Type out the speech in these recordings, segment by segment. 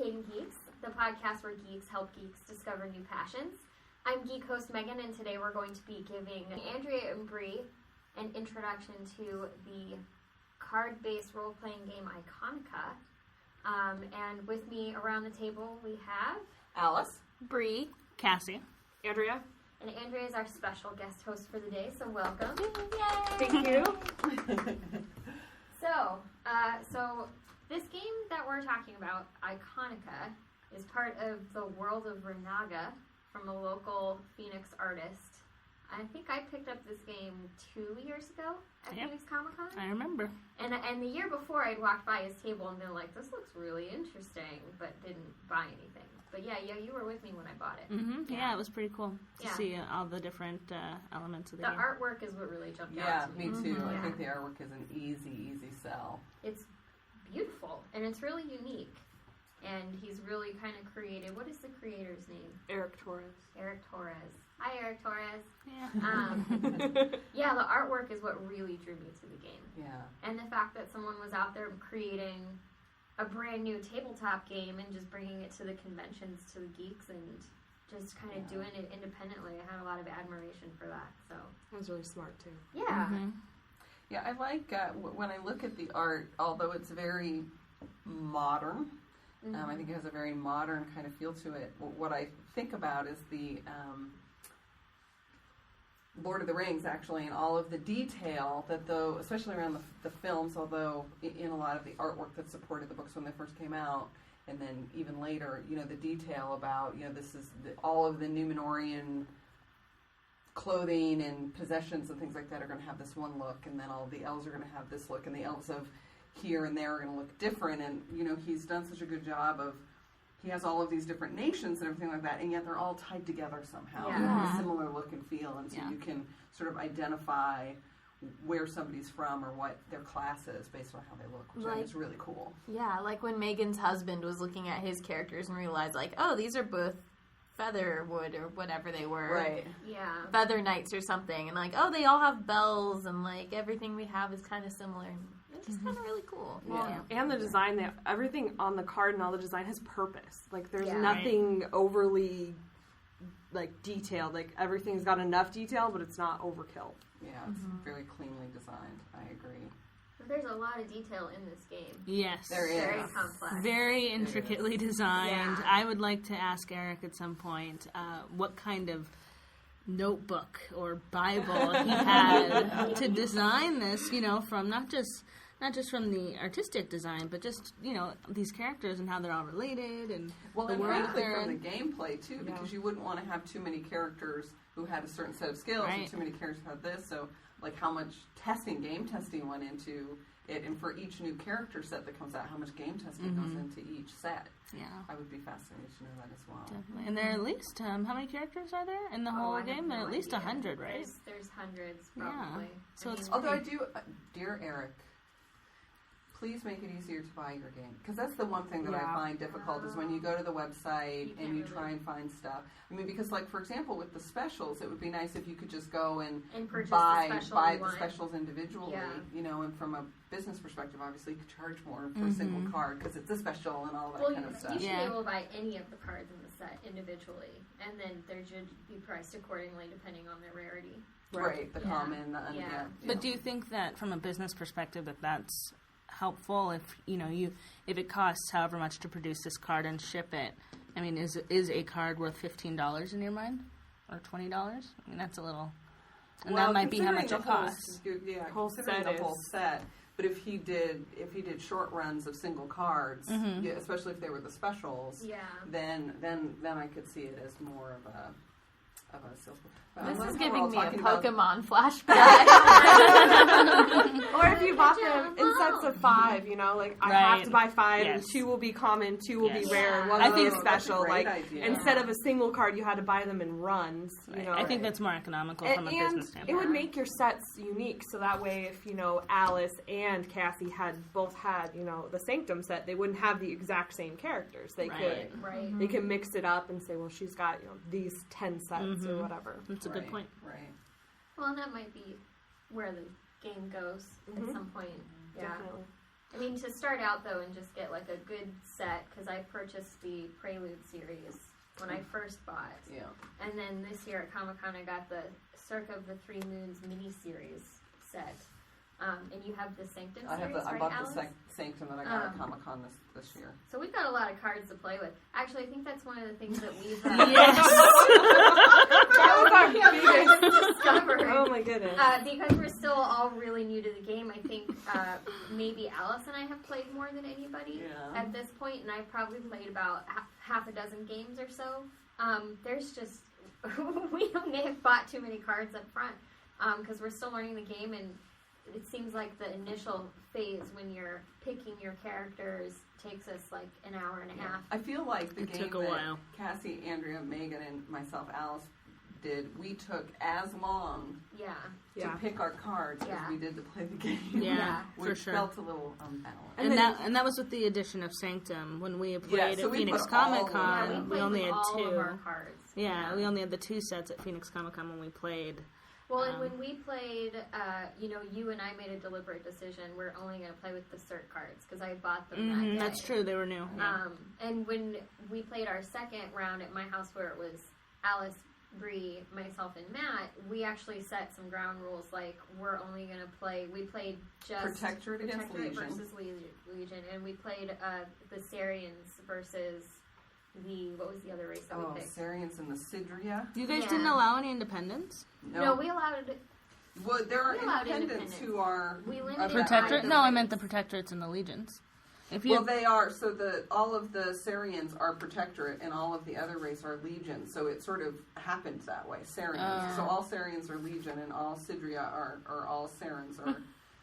Kate and Geeks, the podcast where geeks help geeks discover new passions. I'm geek host Megan, and today we're going to be giving Andrea and Bree an introduction to the card-based role-playing game Iconica. And with me around the table we have Alice, Bree, Cassie, Andrea. And Andrea is our special guest host for the day, so welcome. Yay! Thank you. So this game that we're talking about, Iconica, is part of the world of Renaga from a local Phoenix artist. I think I picked up this game 2 years ago at Phoenix Comic Con. I remember. And the year before, I'd walked by his table and been like, this looks really interesting, but didn't buy anything. But yeah, you were with me when I bought it. Mm-hmm. Yeah, it was pretty cool to see all the different elements of the game. The artwork is what really jumped out Yeah, to me. me too. Mm-hmm. I think the artwork is an easy sell. It's beautiful, and it's really unique. And he's really kind of creative. What is the creator's name? Eric Torres. Eric Torres. Hi, Eric Torres. Yeah. Yeah, the artwork is what really drew me to the game. Yeah. And the fact that someone was out there creating a brand new tabletop game and just bringing it to the conventions, to the geeks, and just kind of doing it independently. I had a lot of admiration for that. So That was really smart, too. yeah. Mm-hmm. Yeah, I like, when I look at the art, although it's very modern, I think it has a very modern kind of feel to it. What I think about is the Lord of the Rings, actually, and all of the detail that, though, especially around the films, although in a lot of the artwork that supported the books when they first came out, and then even later, the detail about, this is all of the Númenórean clothing and possessions and things like that are going to have this one look, and then all of the elves are going to have this look, and the elves of here and there are going to look different, and he's done such a good job of, he has all of these different nations and everything like that, and yet they're all tied together somehow. Yeah. They have a similar look and feel, and so you can sort of identify where somebody's from or what their class is based on how they look, which I think is really cool. Yeah, like when Megan's husband was looking at his characters and realized, like, oh, these are both Featherwood or whatever they were. Right. Yeah. Feather Knights or something. And like, oh, they all have bells and like everything we have is kind of similar. It's just kind of really cool. Yeah. And the design, everything on the card and all the design has purpose. Like, there's Yeah. nothing overly, like, detailed. Like, everything's got enough detail, but it's not overkill. Yeah, it's very cleanly designed. I agree. But there's a lot of detail in this game. Yes. There is. Very complex. Very intricately designed. Yeah. I would like to ask Eric at some point what kind of notebook or Bible he had to design this, from not just from the artistic design, but just, these characters and how they're all related and Well, the and world frankly, they're from in. the gameplay, too, because you wouldn't want to have too many characters who had a certain set of skills and too many characters who had this. So, like, how much game testing went into it, and for each new character set that comes out, how much game testing goes into each set. Yeah. I would be fascinated to know that as well. Definitely. And there are at least, how many characters are there in the whole game? There are at least 100, right? There's hundreds, probably. Yeah. So it's Although I do, dear Eric, please make it easier to buy your game. Because that's the one thing that I find difficult is when you go to the website and you try and find stuff. I mean, because, like, for example, with the specials, it would be nice if you could just go and buy the specials individually, and from a business perspective, obviously, you could charge more for a single card because it's a special and all that kind of stuff. You should be able to buy any of the cards in the set individually, and then they should be priced accordingly depending on their rarity. Right, the common, But do you think that, from a business perspective, that's helpful if if it costs however much to produce this card and ship it? I mean, is a card worth $15 in your mind, or $20? I mean, that's a little, and that might be how much it costs. Considering the whole set. But if he did short runs of single cards, especially if they were the specials, then I could see it as more of a sales. This is giving me a Pokemon flashback. Or if you bought them in sets of 5, I have to buy 5, and 2 will be common, 2 will be rare, and 1 will be special. Instead of a single card, you had to buy them in runs. I think that's more economical from a business standpoint. It would make your sets unique, so that way, if Alice and Cassie both had the Sanctum set, they wouldn't have the exact same characters. They could they can mix it up and say, well, she's got these 10 sets or whatever. That's a good point. Right. Well, and that might be where the game goes at some point. Yeah. Definitely. I mean, to start out, though, and just get, like, a good set, because I purchased the Prelude series when I first bought. Yeah. And then this year at Comic-Con, I got the Circa of the Three Moons mini-series set. And you have the Sanctum series, I right, bought Alice? the Sanctum that I got at Comic-Con this year. So we've got a lot of cards to play with. Actually, I think that's one of the things that we've Yes. that was discovered. Oh my goodness. Because we're still all really new to the game, I think maybe Alice and I have played more than anybody at this point, and I've probably played about half a dozen games or so. There's just we may have bought too many cards up front because we're still learning the game, and it seems like the initial phase when you're picking your characters takes us like an hour and a half. I feel like the It game took a that while. Cassie, Andrea, Megan, and myself, Alice, did, we took as long to pick our cards as we did to play the game. Yeah, which for sure. felt a little unbalanced. And that was with the addition of Sanctum. When we played so at we Phoenix put all Comic of Con, them. we only had all two. of our cards. Yeah, we only had the 2 sets at Phoenix Comic Con when we played. Well, and when we played, you and I made a deliberate decision. We're only going to play with the cert cards because I bought them that day. That's true. They were new. Yeah. And when we played our second round at my house where it was Alice, Bree, myself, and Matt, we actually set some ground rules. Like, we're only going to play... We played just... Protectorate against Legion. versus Legion. And we played the Sarians versus... what was the other race that we picked? Sarians and the Sidria. You guys didn't allow any independents? No, we allowed... Well, there are independents who are... We limited Protectorate? No, I meant the Protectorates and the Legions. Well, they are. So all of the Sarians are Protectorate, and all of the other race are Legion. So it sort of happens that way. Sarians. So all Sarians are Legion, and all Sidria are all Sarans are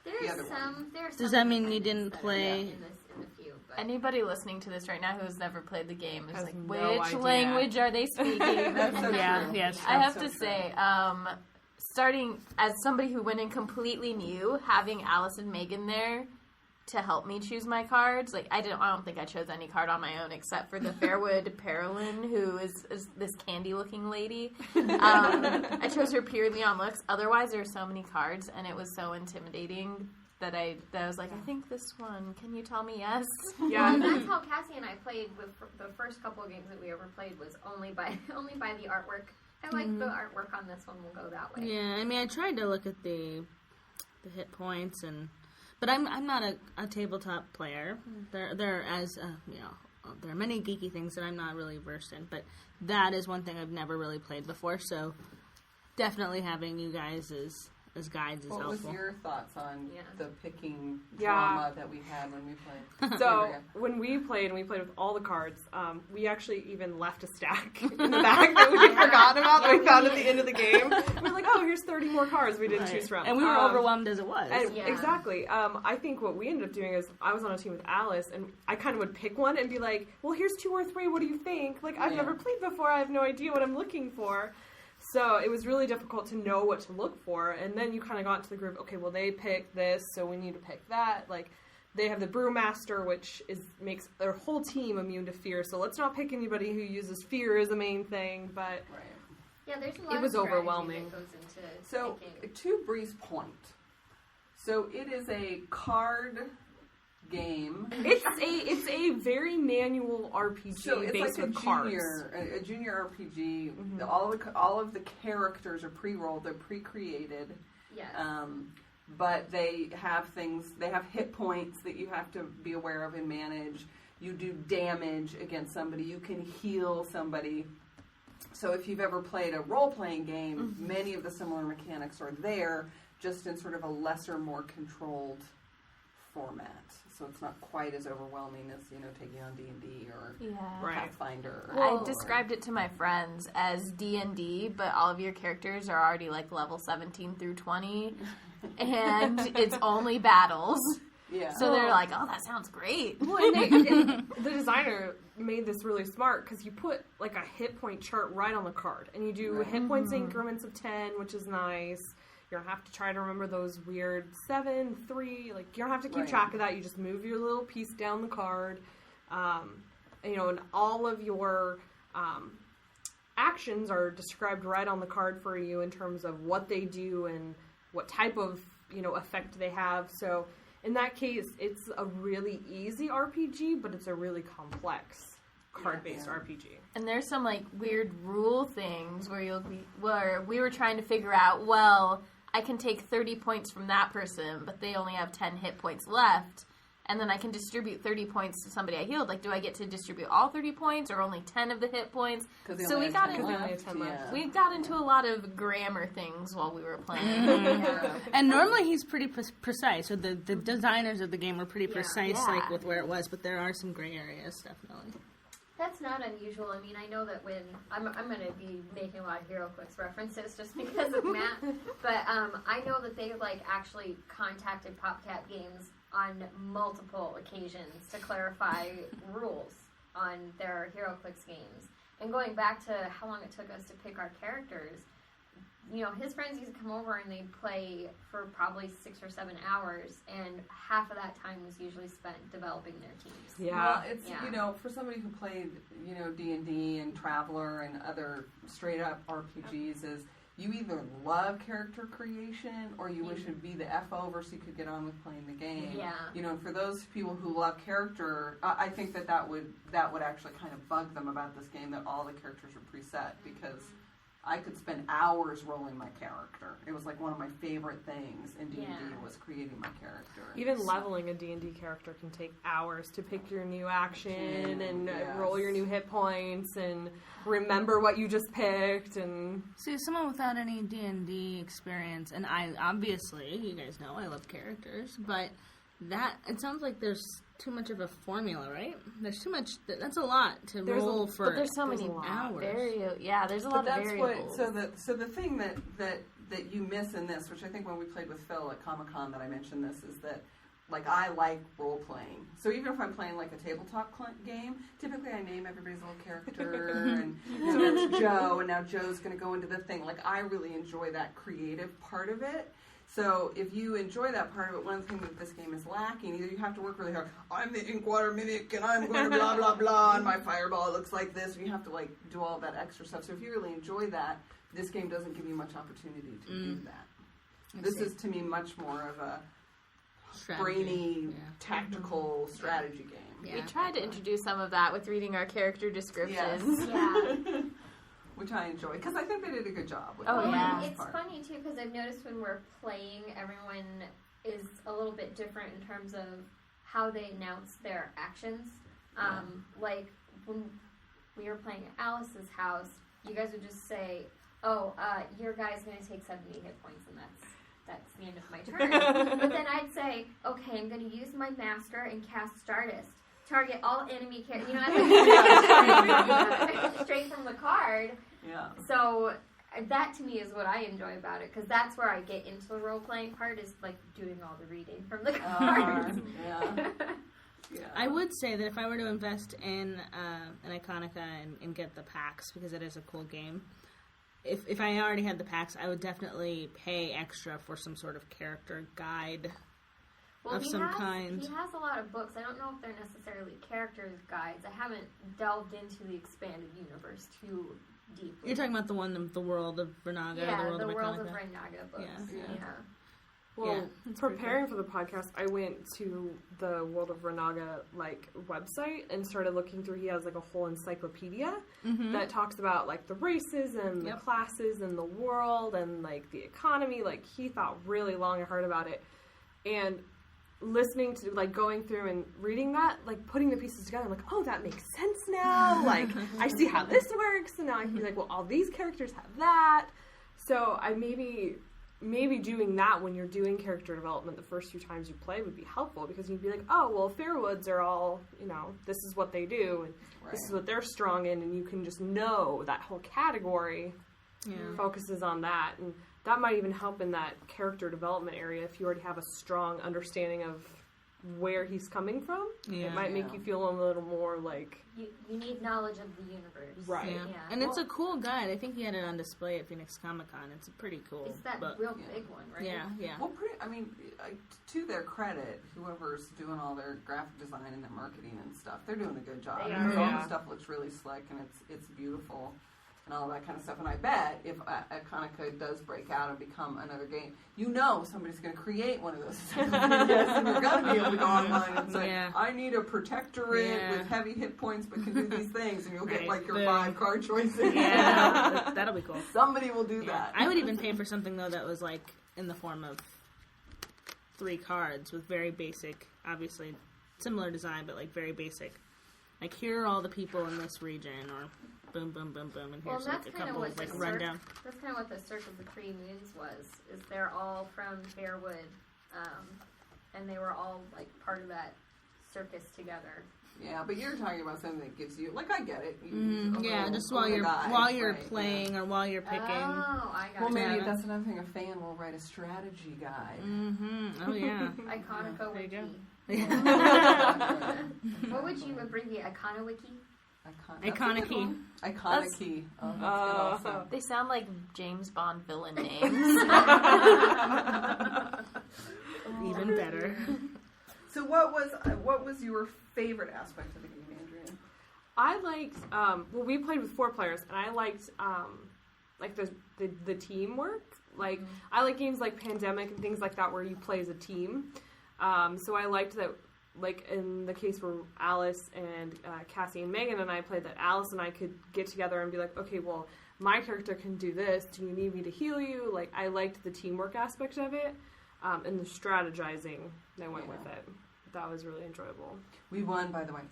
the other one. Does that mean you didn't play? In the few, but. Anybody listening to this right now who has never played the game is like, no which idea. language are they speaking? That's so true. Yes. I have to say, starting as somebody who went in completely new, having Alice and Megan there to help me choose my cards, like I don't think I chose any card on my own except for the Fairwood Parolin, who is this candy-looking lady. I chose her purely on looks. Otherwise, there are so many cards, and it was so intimidating that I was like, I think this one. Can you tell me yes? Yeah, and that's how Cassie and I played. With the first couple of games that we ever played was only by the artwork. I like the artwork on this one. We'll go that way. Yeah, I mean, I tried to look at the hit points but I'm not a tabletop player. There are many geeky things that I'm not really versed in, but that is one thing I've never really played before. So definitely having you guys as guides is helpful. What was your thoughts on the picking drama that we had when we played? So when we played with all the cards, we actually even left a stack in the back that we forgot about that we found at the end of the game. We're like, oh, here's 30 more cards we didn't choose from. And we were overwhelmed as it was. Exactly. I think what we ended up doing is I was on a team with Alice, and I kind of would pick one and be like, well, here's 2 or 3. What do you think? Like, I've never played before. I have no idea what I'm looking for. So it was really difficult to know what to look for, and then you kind of got into the group, okay, well, they picked this, so we need to pick that. Like, they have the Brewmaster, which makes their whole team immune to fear, so let's not pick anybody who uses fear as a main thing, but there's a lot it was of overwhelming. that goes into So, picking. to Bree's point, so it is a card game. It's a very manual RPG So it's based like with cards. a junior RPG. All of the characters are pre-rolled. They're pre-created. Yes. But they have things. They have hit points that you have to be aware of and manage. You do damage against somebody. You can heal somebody. So if you've ever played a role-playing game, many of the similar mechanics are there, just in sort of a lesser, more controlled format. So it's not quite as overwhelming as, taking on D&D or Pathfinder. I described it to my friends as D&D, but all of your characters are already like level 17 through 20, and it's only battles. Yeah. So they're like, oh, that sounds great. Well, and the designer made this really smart because you put like a hit point chart right on the card, and you do hit points increments of 10, which is nice. You don't have to try to remember those weird 7, 3. Like, you don't have to keep track of that. You just move your little piece down the card. And all of your actions are described right on the card for you in terms of what they do and what type of, effect they have. So in that case, it's a really easy RPG, but it's a really complex card-based RPG. And there's some like weird rule things where we were trying to figure out, well, I can take 30 points from that person, but they only have 10 hit points left. And then I can distribute 30 points to somebody I healed. Like, do I get to distribute all 30 points or only 10 of the hit points? So we got into a lot of grammar things while we were playing. And normally he's pretty precise. So the designers of the game were pretty precise, like with where it was. But there are some gray areas, definitely. That's not unusual. I mean, I know that when I'm going to be making a lot of HeroClix references just because of Matt, but I know that they like actually contacted PopCap Games on multiple occasions to clarify rules on their HeroClix games. And going back to how long it took us to pick our characters, you know, his friends used to come over and they'd play for probably 6 or 7 hours, and half of that time was usually spent developing their teams. Yeah, well, it's you know, for somebody who played, you know, D&D and Traveler and other straight up RPGs, is you either love character creation or you wish it'd be the FO so you could get on with playing the game. Yeah. You know, and for those people who love character, I think that would actually kind of bug them about this game, that all the characters are preset, because I could spend hours rolling my character. It was like one of my favorite things in D&D was creating my character. Even leveling a D&D character can take hours to pick your new action and roll your new hit points and remember what you just picked. And see, someone without any D&D experience, and I obviously, you guys know I love characters, but that it sounds like there's too much of a formula, right? There's too much. That's a lot to roll for. But there's so many hours. There's a lot of variables. So the thing that you miss in this, which I think when we played with Phil at Comic-Con that I mentioned this, is that like I like role playing. So even if I'm playing like a tabletop game, typically I name everybody's little character, and so it's Joe, and now Joe's going to go into the thing. Like I really enjoy that creative part of it. So if you enjoy that part of it, one of the things that this game is lacking, either you have to work really hard, I'm the Inkwater Mimic, and I'm going to blah, blah, blah, and my fireball looks like this, and you have to, like, do all that extra stuff. So if you really enjoy that, this game doesn't give you much opportunity to do that. This is, to me, much more of a brainy, tactical strategy game. Yeah, we tried to introduce some of that with reading our character descriptions. Yeah. Which I enjoy, because I think they did a good job with It's funny, too, because I've noticed when we're playing, everyone is a little bit different in terms of how they announce their actions. Like, when we were playing at Alice's house, you guys would just say, your guy's going to take 70 hit points, and that's the end of my turn. But then I'd say, okay, I'm going to use my master and cast Stardust. Target all enemy characters. You know, I straight from the card. Yeah. So that to me is what I enjoy about it, because that's where I get into the role playing part, is like doing all the reading from the cards. I would say that if I were to invest in an Iconica and get the packs, because it is a cool game, if I already had the packs, I would definitely pay extra for some sort of character guide. Of some kind. He has a lot of books. I don't know if they're necessarily characters guides. I haven't delved into the expanded universe too deeply. You're talking about the World of Renaga, the World of Renaga books. Yeah. Well, preparing for the podcast, I went to the World of Renaga website and started looking through. He has like a whole encyclopedia that talks about like the races and the classes and the world and like the economy. Like he thought really long and hard about it, and listening to, like, going through and reading that, like, putting the pieces together, I'm like, oh, that makes sense now. Like, I see how this works. And now I can be like, well, all these characters have that. So I maybe doing that when you're doing character development the first few times you play would be helpful, because you'd be like, oh, well, Fairwoods are all, you know, this is what they do, and this is what they're strong in, and you can just know that whole category focuses on that. And that might even help in that character development area if you already have a strong understanding of where he's coming from. It might make you feel a little more like... You need knowledge of the universe. Right. Yeah. And it's a cool guide. I think he had it on display at Phoenix Comic-Con. It's pretty cool. It's that real big one, right? Yeah. Well, to their credit, whoever's doing all their graphic design and their marketing and stuff, they're doing a good job. They are. All the stuff looks really slick, and it's beautiful. and all that kind of stuff. And I bet if Iconica does break out and become another game, somebody's going to create one of those encyclopedias, and you're going to be able to go online and say, I need a protectorate with heavy hit points but can do these things, and you'll get like your 5 card choices. Yeah, that'll be cool. Somebody will do that. I would even pay for something, though, that was like in the form of 3 cards with very basic, obviously similar design, but like very basic. Like, here are all the people in this region, or boom, boom, boom, boom, and here's like a couple of like rundown. That's kind of what the Cirque of the 3 Moons was. Is they're all from Fairwood, and they were all like part of that circus together. Yeah, but you're talking about something that gives you, like, I get it. Just while you're playing or while you're picking. Oh, I got Well, maybe that's another thing. A fan will write a strategy guide. Mm-hmm. Oh yeah. Iconica Wiki. Yeah. What would you abbreviate? Iconowiki? Iconic. Iconic. Oh, They sound like James Bond villain names. Even better. So what was your favorite aspect of the game, Andrea? I liked, we played with 4 players, and I liked, the teamwork. Like, I like games like Pandemic and things like that where you play as a team. So I liked that, like, in the case where Alice and Cassie and Megan and I played, that Alice and I could get together and be like, okay, well, my character can do this. Do you need me to heal you? Like, I liked the teamwork aspect of it, and the strategizing that went with it. That was really enjoyable. We won, by the way.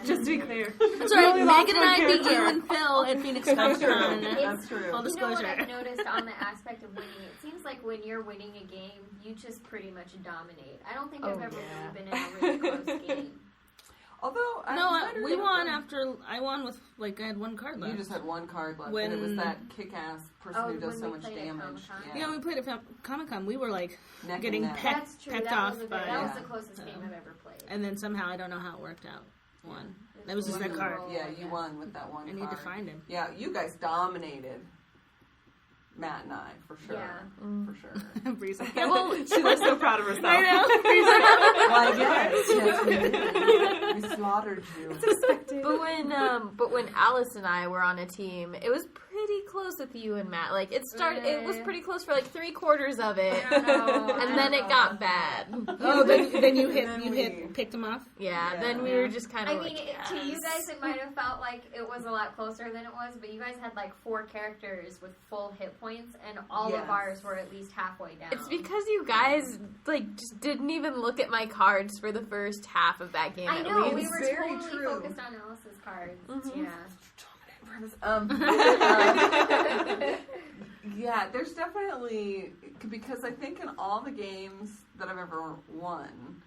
Just to be clear. That's right. Megan and I beat you and Phil at Phoenix Comic Con. That's true. Full disclosure. You know what I've noticed on the aspect of winning? It seems like when you're winning a game, you just pretty much dominate. I don't think I've ever really been in a really close game. Although, we won after I won with, like, I had 1 card left. You just had 1 card left, and it was that kick-ass person who does so much damage. Yeah, we played at Comic-Con. We were, like, neck getting pecked off by... That was the closest game I've ever played. And then somehow, I don't know how it worked out. Won. That was just that card. Yeah, you won with that 1 card. I need to find him. Yeah, you guys dominated Matt and I, for sure. Yeah. For sure. Bree's like, Well, she looks so proud of herself. I know. Yes, we slaughtered you. But when Alice and I were on a team, it was pretty close with you and Matt. Like, it was pretty close for like 3/4 of it, and then it got bad. Oh, then you picked him off? Yeah, then we were just kind of to you guys it might have felt like it was a lot closer than it was, but you guys had like 4 characters with full hit points, and all of ours were at least halfway down. It's because you guys, like, just didn't even look at my cards for the first half of that game. I know, we were very totally true. focused on Alice's cards. Mm-hmm. Yeah. Yeah, there's definitely, because I think in all the games that I've ever won,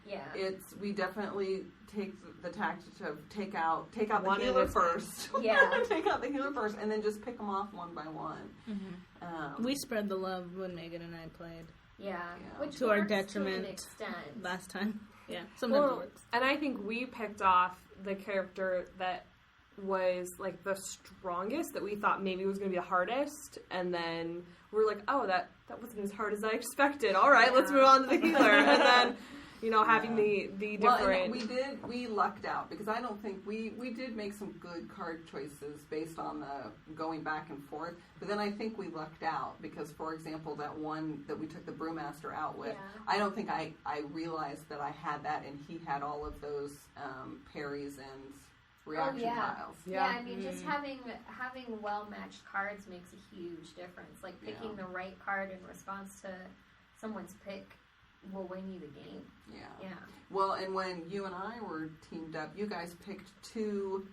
we definitely take the tactic to take out the healer first. Yeah. Take out the healer first, and then just pick them off one by one. Mm-hmm. We spread the love when Megan and I played. Yeah. Which to our detriment to an extent. Last time. Yeah. Sometimes it works. And I think we picked off the character that was like the strongest, that we thought maybe was going to be the hardest, and then we were like, oh, that wasn't as hard as I expected. All right, let's move on to the healer. And then, having the different... Well, we lucked out, because I don't think we did make some good card choices based on the going back and forth, but then I think we lucked out, because, for example, that one that we took the Brewmaster out with, I don't think I realized that I had that, and he had all of those parries and reaction tiles. Yeah, I mean, just having well-matched cards makes a huge difference. Like, picking the right card in response to someone's pick will win you the game. Yeah. Well, and when you and I were teamed up, you guys picked 2,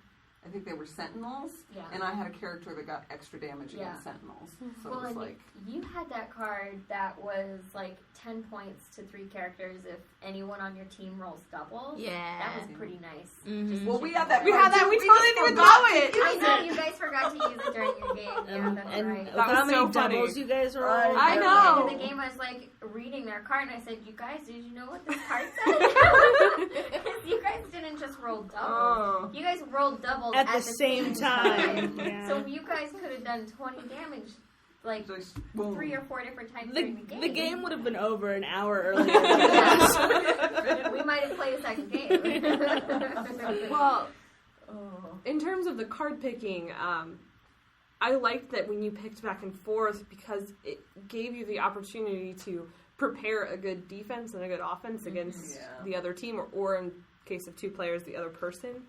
I think they were Sentinels, and I had a character that got extra damage against Sentinels. So it was like... you had that card that was like 10 points to 3 characters if anyone on your team rolls doubles. Yeah. That was pretty nice. Mm-hmm. Well, we had that. We totally didn't know it. I know, you guys forgot to use it during your game. Yeah, that's right. How many doubles you guys were rolling? I know. At the end of the game, I was like reading their card, and I said, "You guys, did you know what this card said?" You guys didn't just roll doubles. Oh. You guys rolled doubles at the same time. So you guys could have done 20 damage. Like just 3 or 4 different times during the game. The game would have been over an hour earlier. We might have played a second game. Well, in terms of the card picking, I liked that when you picked back and forth because it gave you the opportunity to prepare a good defense and a good offense against the other team, or in case of 2 players, the other person.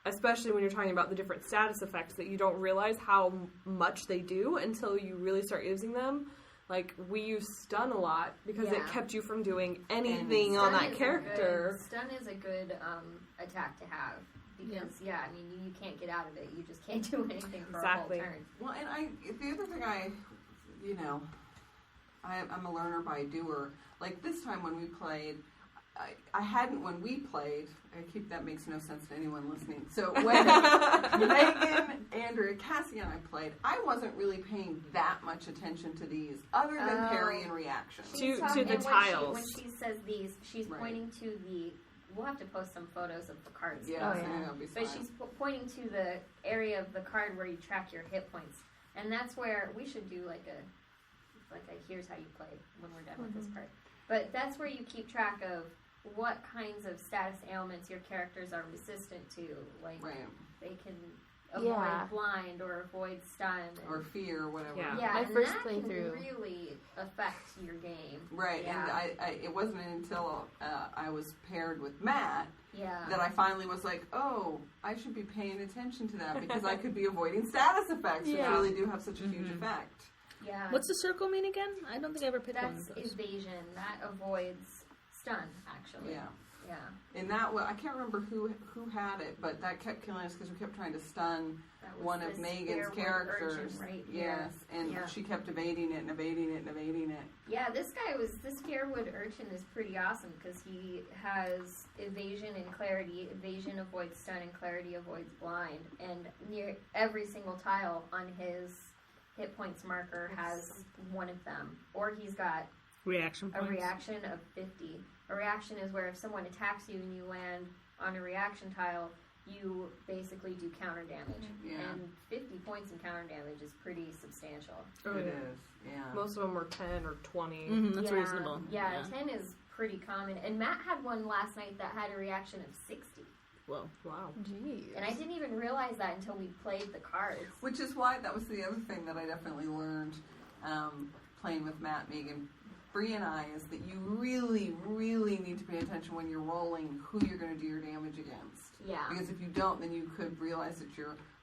Especially when you're talking about the different status effects that you don't realize how much they do until you really start using them. Like, we use stun a lot because it kept you from doing anything on that character. Stun is a good attack to have. Because, I mean, you can't get out of it. You just can't do anything for a whole turn. Well, and the other thing I'm a learner by doer. Like, this time when we played, I hadn't, when we played, that makes no sense to anyone listening. So when Megan, Andrea, Cassie, and I played, I wasn't really paying that much attention to these, other than parry and reaction. To the tiles. When she says these, she's pointing to the... We'll have to post some photos of the cards. Yeah, that'll be fine. But she's pointing to the area of the card where you track your hit points. And that's where we should do like a here's how you play when we're done with this part. But that's where you keep track of what kinds of status ailments your characters are resistant to. Like, they can avoid blind or avoid stun. Or fear, whatever. Yeah, my and first that playthrough can really affect your game. Right, and I it wasn't until I was paired with Matt that I finally was like, oh, I should be paying attention to that because I could be avoiding status effects, which really do have such a huge effect. Yeah. What's the circle mean again? I don't think I ever picked one of those. That's evasion. That avoids stun, actually. Yeah. Yeah. And that I can't remember who had it, but that kept killing us because we kept trying to stun one of Megan's characters. Right yes, and she kept evading it and evading it and evading it. Yeah, this Fairwood urchin is pretty awesome because he has evasion and clarity. Evasion avoids stun and clarity avoids blind. And near every single tile on his hit points marker has one of them. Or he's got reaction points. A reaction of 50. A reaction is where if someone attacks you and you land on a reaction tile, you basically do counter damage. Yeah. And 50 points in counter damage is pretty substantial. It is, yeah. Most of them were 10 or 20. That's reasonable. Yeah, 10 is pretty common. And Matt had one last night that had a reaction of 60. Whoa. Wow. Jeez. And I didn't even realize that until we played the cards. Which is why that was the other thing that I definitely learned playing with Matt, Megan, Bree, and I, is that you really, really need to pay attention when you're rolling who you're going to do your damage against. Yeah. Because if you don't, then you could realize that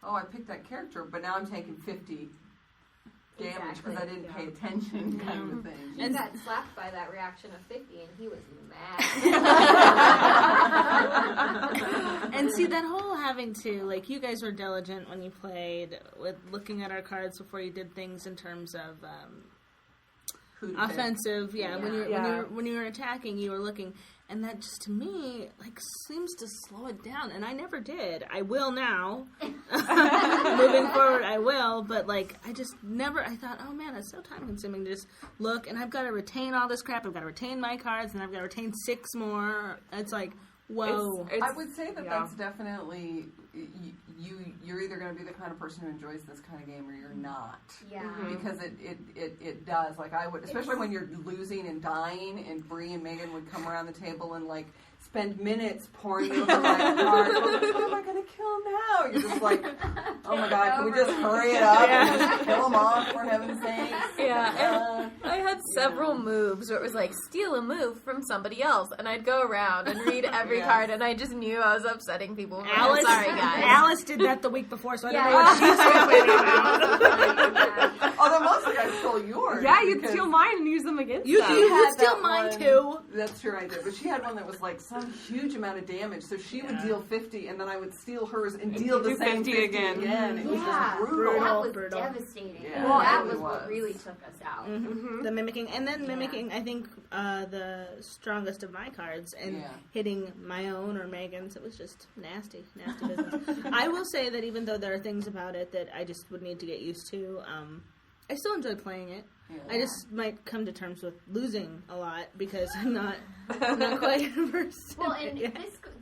I picked that character, but now I'm taking 50 damage because I didn't pay attention kind of thing. He got slapped by that reaction of 50 and he was mad. And see, that whole having to, like, you guys were diligent when you played with looking at our cards before you did things in terms of offensive. When you were attacking, you were looking. And that just, to me, like, seems to slow it down. And I never did. I will now. Moving forward, I will. But, like, I thought, oh, man, it's so time-consuming to just look. And I've got to retain all this crap. I've got to retain my cards. And I've got to retain 6 more. It's like, whoa. I would say that that's definitely... You're either going to be the kind of person who enjoys this kind of game or you're not. Yeah. Because it does. Like, I would, especially when you're losing and dying, and Bree and Megan would come around the table and, like, spend minutes pouring over my cards. Who am I going to kill now? You're just like, oh my God, can we just hurry it up and just kill them off, for heaven's sakes? Yeah. I had several moves where it was like, steal a move from somebody else. And I'd go around and read every card, and I just knew I was upsetting people. Alice, sorry, guys. Alice did that the week before, so I don't know what she's complaining about. Although mostly I stole yours. Yeah, you'd steal mine and use them against them. You would steal mine, too. That's true, I did. But she had one that was like some huge amount of damage, so she would deal 50, and then I would steal hers and deal the same 50 again. It was just brutal. That was devastating. Yeah, that was what really took us out. The mimicking, and then mimicking, I think, the strongest of my cards, and hitting my own or Megan's. It was just nasty business. I will say that even though there are things about it that I just would need to get used to, I still enjoy playing it. Yeah. I just might come to terms with losing a lot because I'm not quite versed. Well, and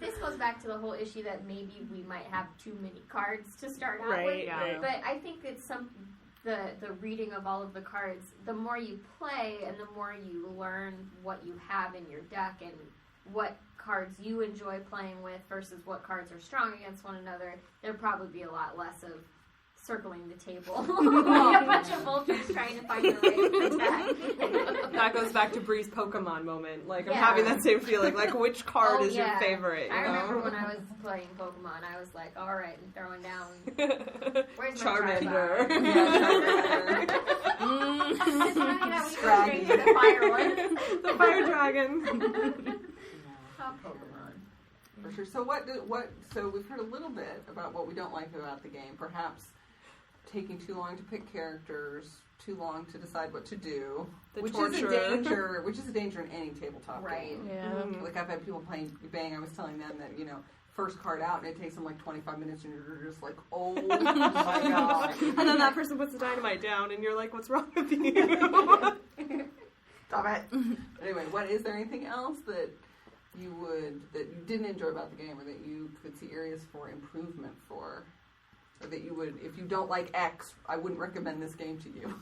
this goes back to the whole issue that maybe we might have too many cards to start out with. Right. But I think it's the reading of all of the cards, the more you play and the more you learn what you have in your deck and what cards you enjoy playing with versus what cards are strong against one another, there'll probably be a lot less of circling the table. Like a bunch of vultures trying to find the right attack. That goes back to Bree's Pokemon moment. Like, I'm having that same feeling. Like, which card is your favorite? I remember when I was playing Pokemon, I was like, all right, I'm throwing down. Where's my Charmander? Charmander. Scraggy. The fire one. The fire dragon. Pokemon. For sure. So so we've heard a little bit about what we don't like about the game. Perhaps taking too long to pick characters, too long to decide what to do, which is a danger in any tabletop game. Yeah. Mm-hmm. Like I've had people playing Bang. I was telling them that first card out and it takes them like 25 minutes and you're just like, oh my god. And then that person puts the dynamite down and you're like, what's wrong with you? Stop it. Anyway, is there anything else that you didn't enjoy about the game, or that you could see areas for improvement for, or that you would, if you don't like X, I wouldn't recommend this game to you?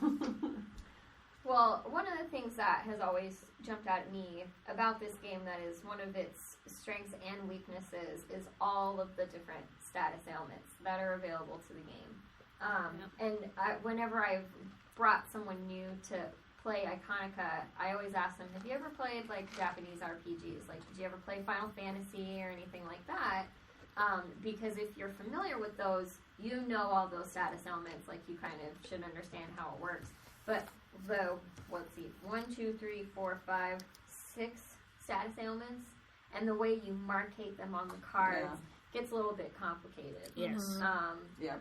Well, one of the things that has always jumped out at me about this game that is one of its strengths and weaknesses is all of the different status ailments that are available to the game. And whenever I've brought someone new to play Iconica, I always ask them, have you ever played like Japanese RPGs? Like, did you ever play Final Fantasy or anything like that? Because if you're familiar with those, you know all those status ailments, like you kind of should understand how it works. But the, 6 status ailments, and the way you markate them on the cards gets a little bit complicated. Yes.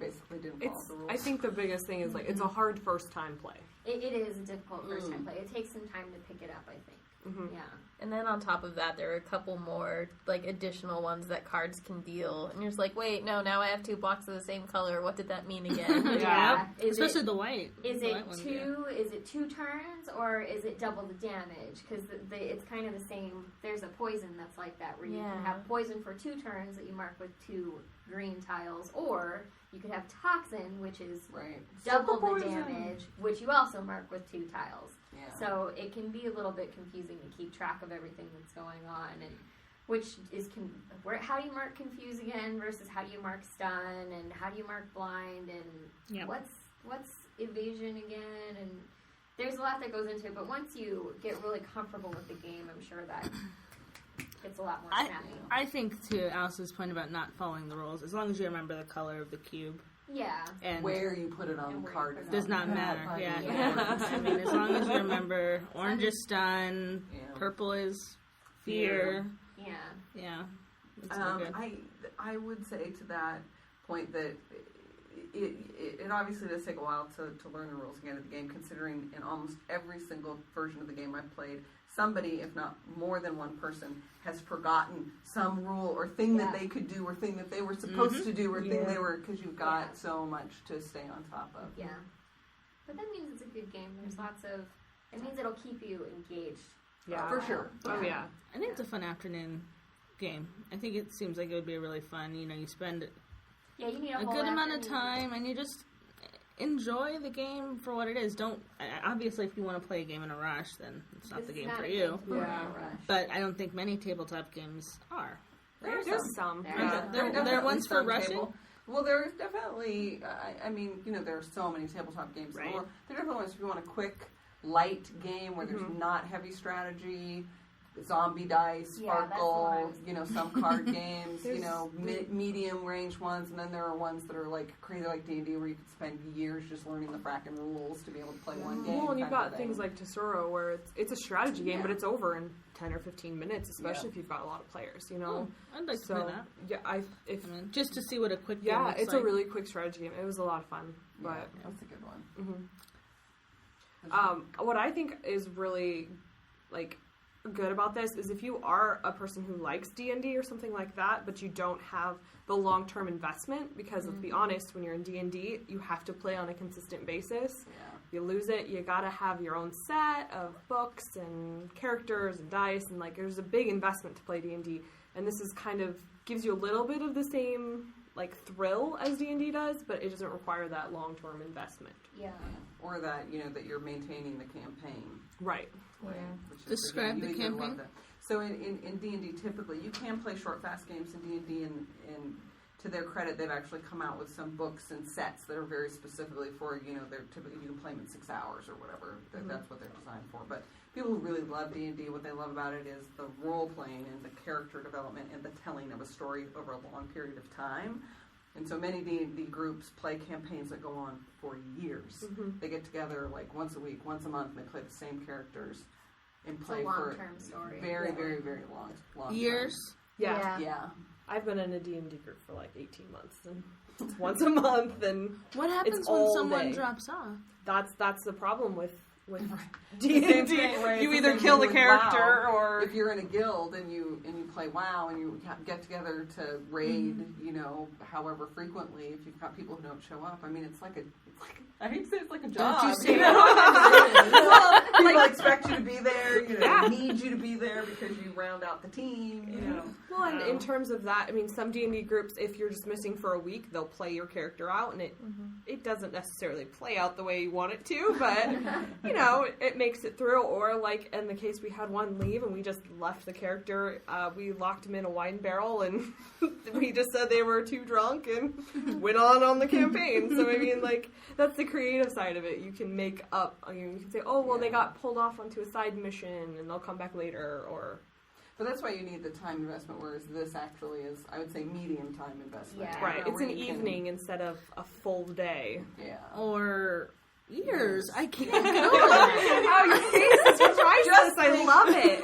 Basically didn't follow the rules. I think the biggest thing is, like, it's a hard first-time play. It is a difficult first-time play. It takes some time to pick it up, I think. Mm-hmm. Yeah. And then on top of that, there are a couple more, like, additional ones that cards can deal. And you're just like, wait, no, now I have 2 blocks of the same color. What did that mean again? Yeah. Especially the white. Is the it white one, two? Is it 2 turns, or is it double the damage? Because it's kind of the same. There's a poison that's like that, where you can have poison for 2 turns that you mark with 2 green tiles, or you could have toxin, which is double the damage, which you also mark with 2 tiles. Yeah. So it can be a little bit confusing to keep track of everything that's going on, and how do you mark confuse again versus how do you mark stun, and how do you mark blind, and what's evasion again, and there's a lot that goes into it. But once you get really comfortable with the game, I'm sure that it's a lot more snappy. I think, to Alice's point about not following the rules, as long as you remember the color of the cube. Yeah. And where you put it on the card does not matter. I mean, as long as you remember, orange is stun, purple is fear. Yeah. I would say to that point that it obviously does take a while to learn the rules again of the game, considering in almost every single version of the game I've played, somebody, if not more than one person, has forgotten some rule or thing that they could do, or thing that they were supposed to do, or thing they were, because you've got so much to stay on top of. Yeah. But that means it's a good game. There's lots of, it means it'll keep you engaged. Yeah. For sure. Oh, yeah. I think it's a fun afternoon game. I think it seems like it would be really fun. You spend you need a good amount of time, and you just enjoy the game for what it is. Obviously, if you want to play a game in a rush, then it's not the game for you. But I don't think many tabletop games are. There's some. There are ones for rushing. Well, there's definitely. There are so many tabletop games. Right. There are definitely ones if you want a quick, light game where there's not heavy strategy. Zombie dice, Sparkle, some card games, medium range ones, and then there are ones that are like crazy, like D&D, where you could spend years just learning the fracking rules to be able to play one game. Well, and you've got things like Tesoro, where it's a strategy game, but it's over in 10 or 15 minutes, especially if you've got a lot of players, I'd like to play that. Yeah, just to see what a quick game looks it's like. a really quick strategy game. It was a lot of fun. But that's a good one. What I think is really, good about this is if you are a person who likes D&D or something like that, but you don't have the long-term investment, because let's be honest, when you're in D&D, you have to play on a consistent basis. You lose it, you gotta have your own set of books and characters and dice, and there's a big investment to play D&D, and this is kind of gives you a little bit of the same thrill as D&D does, but it doesn't require that long-term investment. Yeah. Or that that you're maintaining the campaign. Right. Describe the campaign. So in D&D, typically you can play short, fast games in D&D, and to their credit, they've actually come out with some books and sets that are very specifically for, they're typically, you can play them in 6 hours or whatever. That's what they're designed for. But people who really love D&D, what they love about it is the role-playing and the character development and the telling of a story over a long period of time. And so many D&D groups play campaigns that go on for years. They get together like once a week, once a month, and they play the same characters and play it's a for long-term story. very, very, very long years. Yeah. Yeah. I've been in a D&D group for like 18 months, and it's once a month, and what happens it's when all someone day. drops off? That's the problem with D&D. Right? You either kill the character or if you're in a guild and you play WoW and you get together to raid, however frequently. If you've got people who don't show up, I mean, it's like I hate to say it's like a job. Don't you say well, people expect you to be there. They need you to be there because you round out the team. Well, and in terms of that, I mean, some D&D groups, if you're just missing for a week, they'll play your character out, and it doesn't necessarily play out the way you want it to, but it makes it through. Or like in the case we had one leave, and we just left the character. We locked him in a wine barrel, and we just said they were too drunk and went on the campaign. So I mean, like, that's the creative side of it. You can make up. You can say, oh well, they got pulled off onto a side mission, and they'll come back later, or. But that's why you need the time investment, whereas this actually is, I would say, medium time investment. Yeah. Right, it's an evening instead of a full day. Yeah. Or years. I can't go. Oh, your face is priceless. I love it.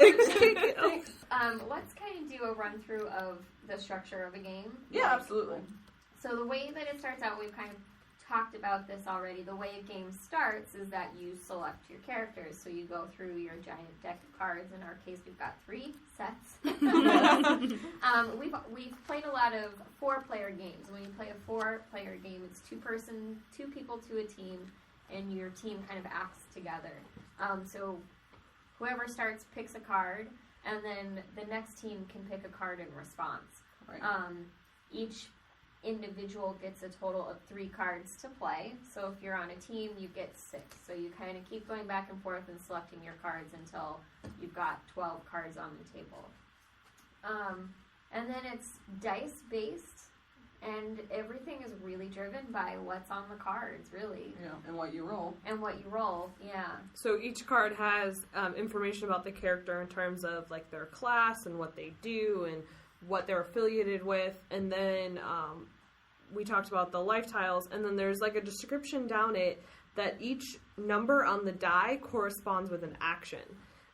Let's kind of do a run through of the structure of a game. Yeah, absolutely. So the way that it starts out, we've kind of talked about this already. The way a game starts is that you select your characters. So you go through your giant deck of cards. In our case, we've got 3 sets. We've played a lot of 4-player games. When you play a 4-player game, it's 2 people to a team, and your team kind of acts together. So whoever starts picks a card, and then the next team can pick a card in response. Right. Each individual gets a total of 3 cards to play. So if you're on a team, you get 6. So you kind of keep going back and forth and selecting your cards until you've got 12 cards on the table. And then it's dice-based, and everything is really driven by what's on the cards, really. Yeah, and what you roll. Yeah. So each card has information about the character in terms of like their class and what they do and what they're affiliated with, and then we talked about the life tiles, and then there's like a description down it that each number on the die corresponds with an action.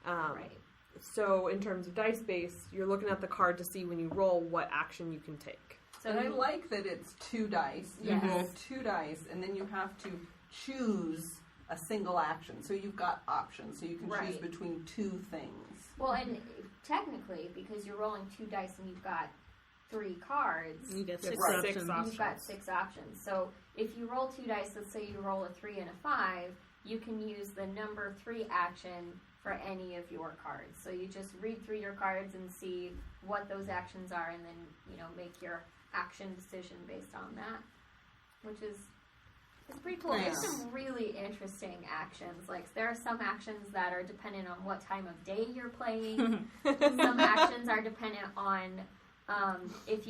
Right. So in terms of dice base, you're looking at the card to see when you roll what action you can take. So and I like that it's 2 dice. Yes. You roll 2 dice, and then you have to choose a single action. So you've got options, so you can choose between 2 things. Well, and technically, because you're rolling 2 dice and you've got 3 cards, You get 6 Right. options. 6 options. you've got 6 options. So if you roll 2 dice, let's say you roll a 3 and a 5, you can use the number 3 action for any of your cards. So you just read through your cards and see what those actions are, and then make your action decision based on that, which is pretty cool. Nice. There's some really interesting actions. Like, there are some actions that are dependent on what time of day you're playing. Some actions are dependent on if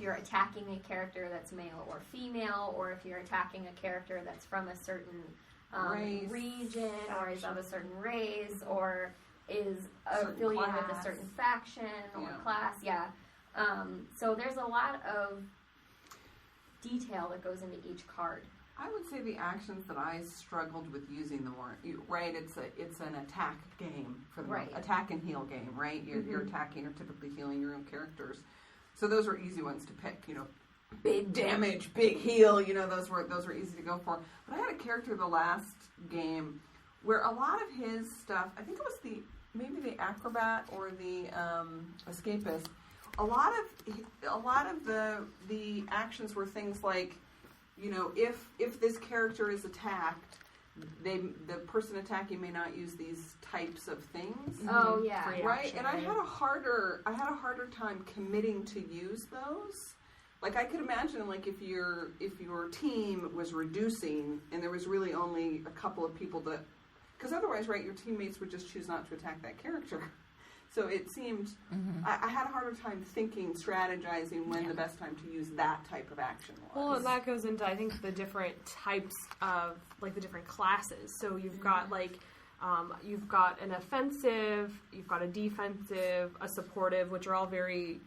you're attacking a character that's male or female, or if you're attacking a character that's from a certain region, or is of a certain race, or is affiliated with a certain faction or class. Yeah. So there's a lot of detail that goes into each card. I would say the actions that I struggled with using the more it's an attack game for the attack and heal game, right? You're attacking or typically healing your own characters, so those were easy ones to pick. Big damage, big heal. Those were easy to go for. But I had a character the last game where a lot of his stuff, I think it was maybe the acrobat or the escapist. A lot of the actions were things like, if this character is attacked, the person attacking may not use these types of things. Oh yeah, right. And I had a harder time committing to use those. Like, I could imagine, like, if your team was reducing and there was really only a couple of people because otherwise, right, your teammates would just choose not to attack that character. So it seemed, I had a harder time strategizing when the best time to use that type of action was. Well, and that goes into, I think, the different types of, like, the different classes. So you've got, like, you've got an offensive, you've got a defensive, a supportive, which are all very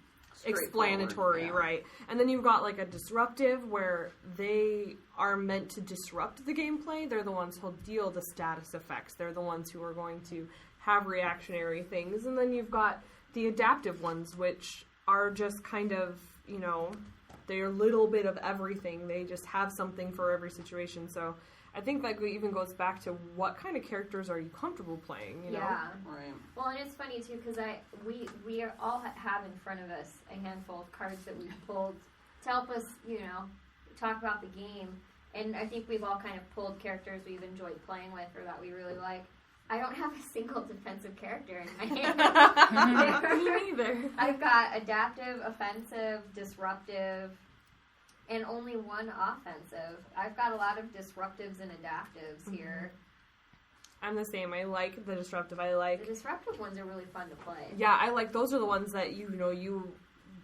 explanatory, right? And then you've got, like, a disruptive, where they are meant to disrupt the gameplay. They're the ones who'll deal the status effects. They're the ones who are going to have reactionary things. And then you've got the adaptive ones, which are just kind of, you know, they're a little bit of everything. They just have something for every situation. So I think that even goes back to what kind of characters are you comfortable playing, you know? Yeah. Right. Well, and it's funny, too, because we all have in front of us a handful of cards that we've pulled to help us, you know, talk about the game. And I think we've all kind of pulled characters we've enjoyed playing with or that we really like. I don't have a single defensive character in my hand. Me neither. I've got adaptive, offensive, disruptive, and only one offensive. I've got a lot of disruptives and adaptives here. I'm the same. I like the disruptive. The disruptive ones are really fun to play. Yeah, I like, those are the ones that, you know, you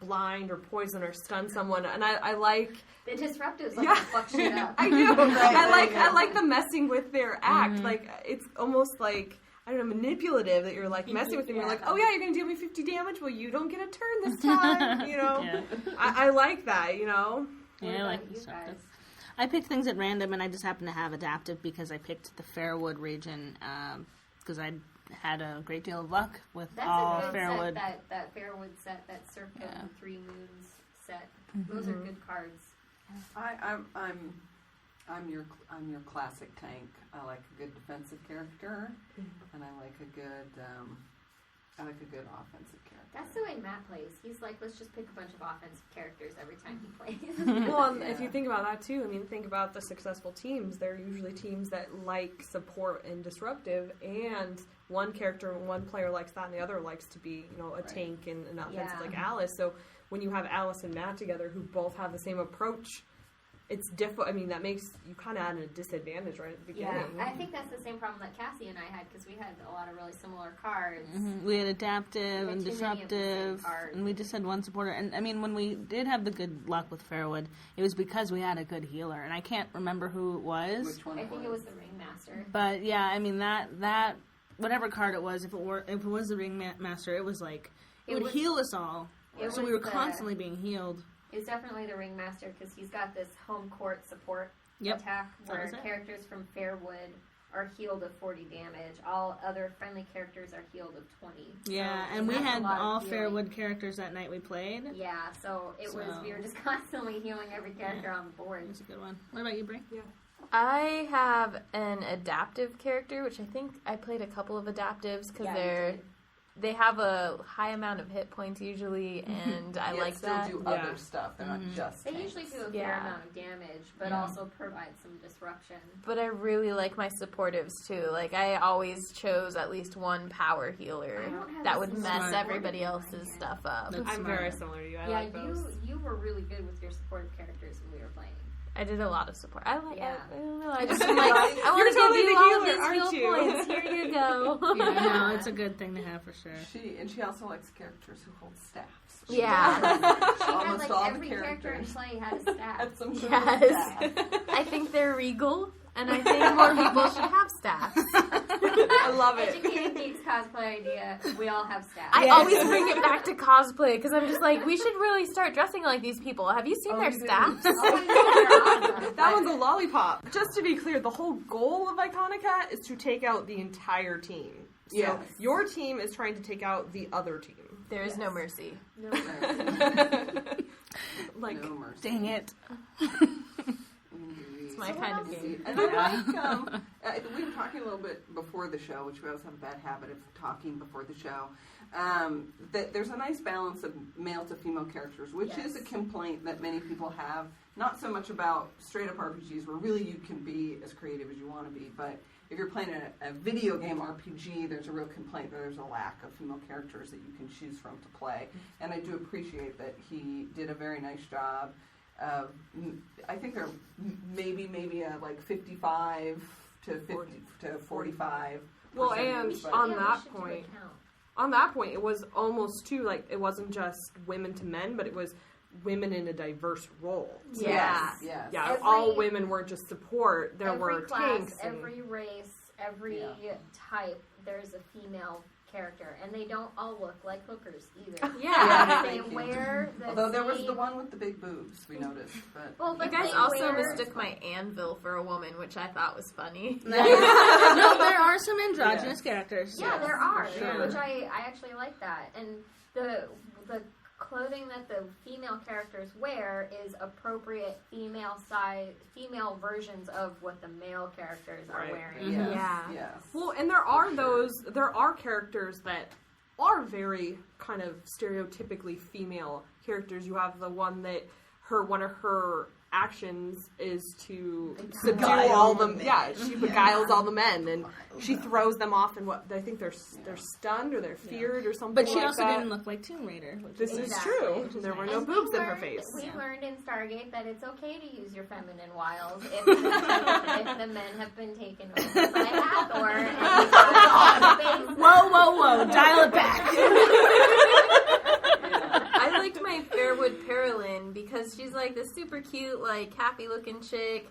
blind or poison or stun someone, and I like... The disruptives like to fuck shit up. I do. I like the messing with their act. Like, it's almost like, I don't know, manipulative, that you're, like, messing with them. You're like, oh yeah, you're going to deal me 50 damage? Well, you don't get a turn this time, you know? Yeah. I like that, you know? Yeah, I like disruptive. I picked things at random, and I just happened to have adaptive because I picked the Fairwood region because I had a great deal of luck with all Fairwood. That Fairwood set, that Circle of the Three Moons set. Those are good cards. I'm your classic tank. I like a good defensive character, and I like a good offensive character. That's the way Matt plays. He's like, let's just pick a bunch of offensive characters every time he plays. Well, if you think about that too, I mean, think about the successful teams. They're usually teams that like support and disruptive, and one player likes that, and the other likes to be, you know, a tank and an offensive like Alice. So when you have Alice and Matt together, who both have the same approach, it's difficult. I mean, that makes you kind of at a disadvantage right at the beginning. Yeah, I think that's the same problem that Cassie and I had, because we had a lot of really similar cards. We had adaptive and disruptive, and we just had one supporter. And I mean, when we did have the good luck with Fairwood, it was because we had a good healer, and I can't remember who it was. Which one? I think it was the Ringmaster. But yeah, I mean that whatever card it was, if it was the Ringmaster, it was like it would heal us all. So we were constantly being healed. It's definitely the Ringmaster, because he's got this home court support attack where characters from Fairwood are healed of 40 damage. All other friendly characters are healed of 20. Yeah, so, and we had all Fairwood characters that night we played. Yeah, so we were just constantly healing every character on the board. That's a good one. What about you, Brie? Yeah. I have an adaptive character, which I think I played a couple of adaptives because they have a high amount of hit points usually, and I like that. Still do other stuff. They're not just tanks. They usually do a fair amount of damage, but also provide some disruption. But I really like my supportives too. Like, I always chose at least one power healer that would mess everybody else's stuff up. I'm very similar to you. I like those. You were really good with your supportive characters when we were playing. I did a lot of support. I don't know. I just I'm like, I want to give you all of these heal you? points. Here you go. Yeah, no, it's a good thing to have for sure. She also likes characters who hold staffs. Yeah. She had like every character in play had a staff. Had some Yes. I think they're regal, and I think more people should have staffs. I love it. Educated Geeks cosplay idea. We all have staffs. I always bring it back to cosplay because I'm just like, we should really start dressing like these people. Have you seen their staffs? That one's a lollipop. Just to be clear, the whole goal of Iconica is to take out the entire team. So your team is trying to take out the other team. There is no mercy. No mercy. Like, no mercy. Dang it. It's my kind of game. And I like, we were talking a little bit before the show, which we always have a bad habit of talking before the show, that there's a nice balance of male to female characters, which is a complaint that many people have. Not so much about straight-up RPGs, where really you can be as creative as you want to be, but if you're playing a video game RPG, there's a real complaint that there's a lack of female characters that you can choose from to play. And I do appreciate that he did a very nice job. I think there are maybe like 55 to 50 to 45. Well, and on that point, on that point, it was almost too, like, it wasn't just women to men, but it was women in a diverse role. So Yes. Yeah, all women weren't just support. There were every class, tanks. every race, every type, there's a female character, and they don't all look like hookers either. They wear the Although there was the one with the big boobs, we noticed. But You guys also mistook my anvil for a woman, which I thought was funny. No, there are some androgynous characters. Yeah, there are, sure. which I actually like that. And the clothing that the female characters wear is appropriate female versions of what the male characters are wearing. Yes. Well, and there are characters that are very kind of stereotypically female characters. You have the one that one of her actions is to subdue all the she beguiles all the men, and she throws them off, and I think they're stunned or they're feared or something. But she like also that. didn't look like Tomb Raider. This is true. There were no boobs in her face. We learned in Stargate that it's okay to use your feminine wiles if the men have been taken over by Hathor. And Whoa! Dial it back. I liked my Fairwood Perilyn because she's like this super cute, like happy-looking chick,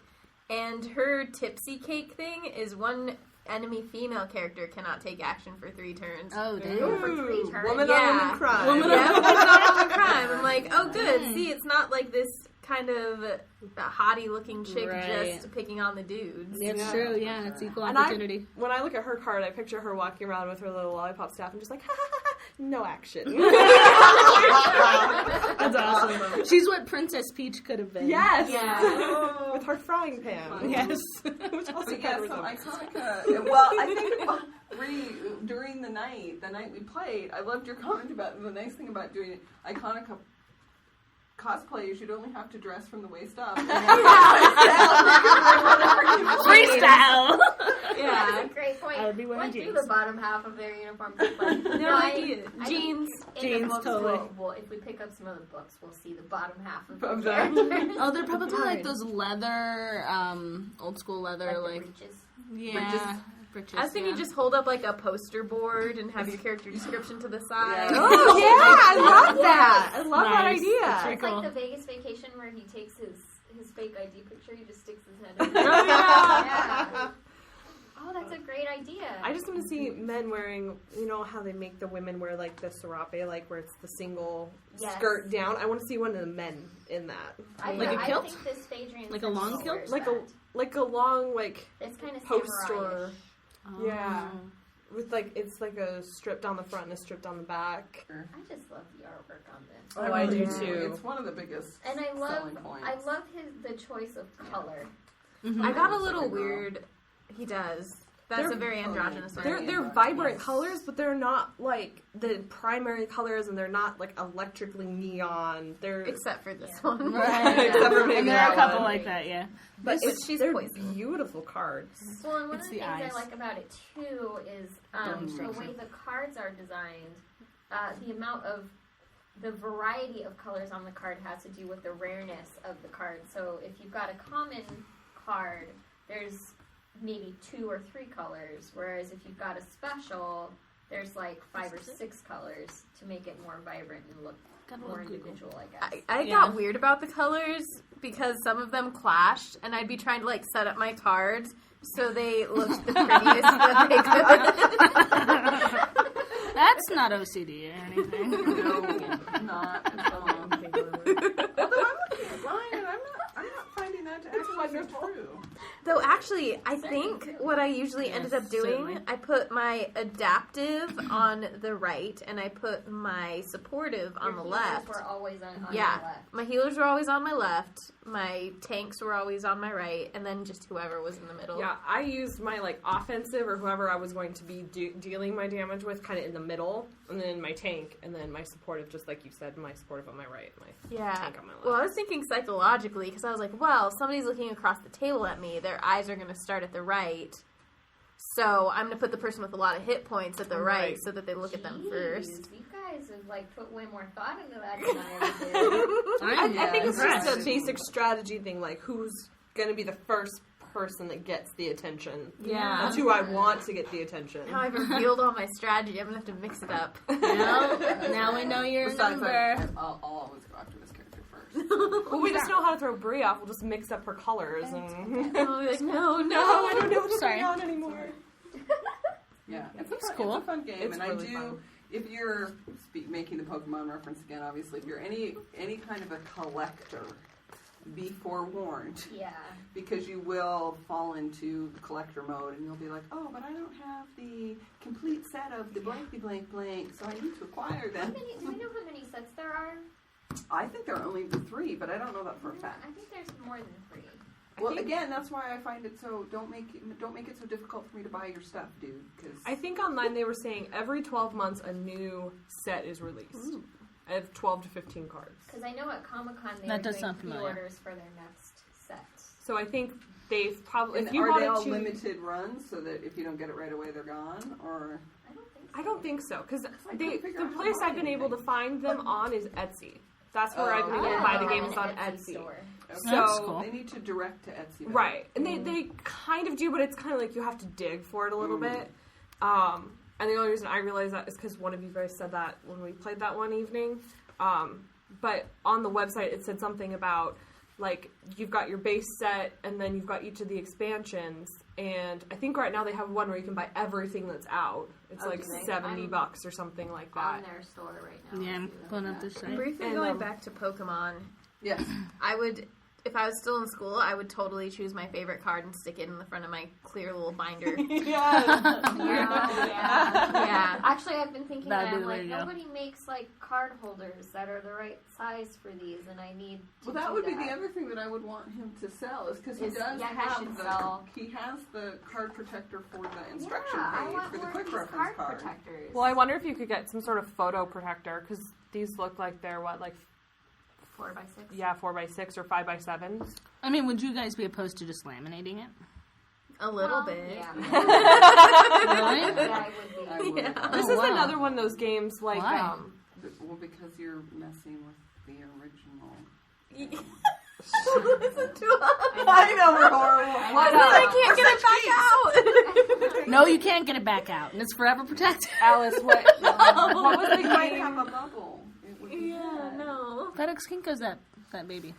and her tipsy cake thing is one enemy female character cannot take action for 3 turns. Oh, damn. for 3 turns. Woman on woman crime. Woman on woman crime. I'm like, oh, good. See, it's not like this kind of hottie-looking chick just picking on the dudes. It's true, yeah. It's equal And opportunity. when I look at her card, I picture her walking around with her little lollipop staff and just like, ha ha ha, no action. That's awesome. She's what Princess Peach could have been. Yes. Yeah. With her frying pan. Yes. Which also But yeah, covers so them. Iconica. Well, I think during the night we played, I loved your comment about the nice thing about doing Iconica cosplay is you'd only have to dress from the waist up. Freestyle. Yeah. That's a great point. I would be wearing What do jeans. the bottom half of their uniforms look like? No idea. Jeans. In the books, totally. if we pick up some of the books, we'll see the bottom half of Of the them. characters. Oh, they're probably like those leather, old school leather, like like the breeches. yeah. Britches, I was thinking just hold up like a poster board and have your character description to the side. Oh, yeah, I love that. I love that Nice. idea. That's It's cool. like the Vegas Vacation where he takes his fake ID picture, he just sticks his head in. Oh, Yeah. Oh, that's a great idea. I just want to see men wearing, you know how they make the women wear like the serape, like where it's the single skirt down. I want to see one of the men in that. Like a kilt? I think this Phaedrian Like a long kilt? Like a long it's kind of post samurai-ish. or yeah, with like it's like a strip down the front and a strip down the back. I just love the artwork on this. Oh, I do too. It's one of the biggest And I selling points. love the choice of color. Mm-hmm. I got a little weird. He does. That's a very androgynous one. They're vibrant colors, but they're not like the primary colors, and they're not like electrically neon. They're Except for this one. Right. Except for maybe And there are a that couple one. like that, yeah. But they're poison. beautiful cards. Well, and one It's of the the things eyes. I like about it too is the way the cards are designed. The amount of the variety of colors on the card has to do with the rareness of the card. So if you've got a common card, there's maybe 2 or 3 colors, whereas if you've got a special, there's like 5 or 6 colors to make it more vibrant and look more individual, I guess. I got weird about the colors because some of them clashed, and I'd be trying to like set up my cards so they looked the prettiest that they could. That's not OCD or anything. No, not at all. Although I'm looking at mine and I'm not finding that to actually be true. Though actually, I think what I usually ended up doing, certainly. I put my adaptive on the right, and I put my supportive on the left. Were always on Yeah, the left. my healers were always on my left, my tanks were always on my right, and then just whoever was in the middle. Yeah, I used my like offensive or whoever I was going to be dealing my damage with kind of in the middle, and then my tank, and then my supportive, just like you said, my supportive on my right, my tank on my left. Well, I was thinking psychologically, because I was like, well, somebody's looking across the table at me, their eyes are going to start at the right, so I'm going to put the person with a lot of hit points at the right so that they look at them first. You guys have like put way more thought into that than I ever did. I think it's just a basic strategy thing, like who's going to be the first person that gets the attention. Yeah. That's who I want to get the attention. Now I've revealed all my strategy. I'm going to have to mix it up. Now we know your number. I'll always go after this character first. Well, we just know how to throw Brie off. We'll just mix up her colors. And Oh, like, no, I don't know what's Sorry. going on anymore. Yeah, it's cool. It's a fun game, It's and really I do. fun. If you're making the Pokemon reference again, obviously, if you're any kind of a collector, be forewarned. Yeah. Because you will fall into collector mode, and you'll be like, oh, but I don't have the complete set of the blankety blank blank, so I need to acquire them. Do we know how many sets there are? I think there are only the 3, but I don't know that for a fact. I think there's more than 3. Well, again, that's why I find it so. Don't make it so difficult for me to buy your stuff, dude. Because I think online they were saying every 12 months a new set is released. Ooh. I have 12 to 15 cards. Because I know at Comic-Con they That were does doing sound familiar. pre-orders for their next set. So I think they've probably. And If you are they wanted all to, limited runs so that if you don't get it right away, they're gone? Or I don't think so because I couldn't figure the out how to place buy I've been able to anything. find them on is Etsy. That's where I've been able to Oh. buy the Oh, games on an Etsy. store. Okay. That's So cool. They need to direct to Etsy. though. right, and they kind of do, but it's kind of like you have to dig for it a little bit. And the only reason I realized that is because one of you guys said that when we played that one evening. But on the website, it said something about, like, you've got your base set, and then you've got each of the expansions. And I think right now they have one where you can buy everything that's out. It's Oh, like do they? $70 or something like that. On their store right now. Yeah, I'm pulling up this site. Briefly And, going back to Pokemon, Yes. I would, if I was still in school, I would totally choose my favorite card and stick it in the front of my clear little binder. Yeah. Actually, I've been thinking That'd that be I'm the way like, to go. nobody makes like card holders that are the right size for these, and I need to Well, that do would be the other thing that I would want him to sell is because he Is- does yeah, he have should the sell. he has the card protector for the instruction Yeah, I page want for the more quick of these reference card card. protectors. Well, I wonder if you could get some sort of photo protector, because these look like they're, 4x6. 4x6 or 5x7s. I mean, would you guys be opposed to just laminating it? A little Well, bit. Yeah. Really? Yeah, I would be. I would. Yeah. This Oh, is wow. another one of those games like, Why? Well, because you're messing with the original. Listen to us. I know we're horrible. I can't get it back out. No, you can't get it back out, and it's forever protected. Alice, what was the It might game? have a bubble. It would be Yeah, bad. no. FedEx Kinko's that baby.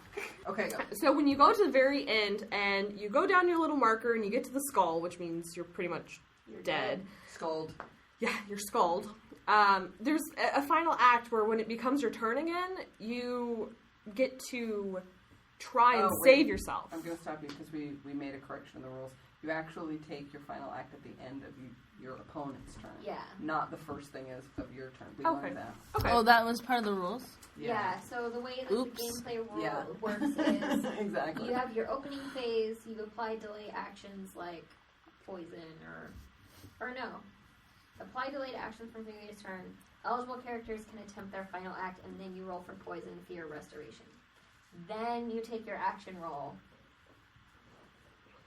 Okay, go. So when you go to the very end and you go down your little marker and you get to the skull, which means you're pretty much dead. Scold. Yeah, you're skulled. There's a final act where when it becomes your turn again, you get to try and Oh, wait. save yourself. I'm going to stop you because we made a correction in the rules. You actually take your final act at the end of your opponent's turn. Yeah. Not the first thing is of your turn. We Okay. learned that. Okay. Oh, that was part of the rules? Yeah. So the way that Oops. the gameplay Yeah. works is Exactly. you have your opening phase. You apply delay actions like poison or no. Apply delayed actions from previous turn. Eligible characters can attempt their final act, and then you roll for poison, fear, restoration. Then you take your action roll,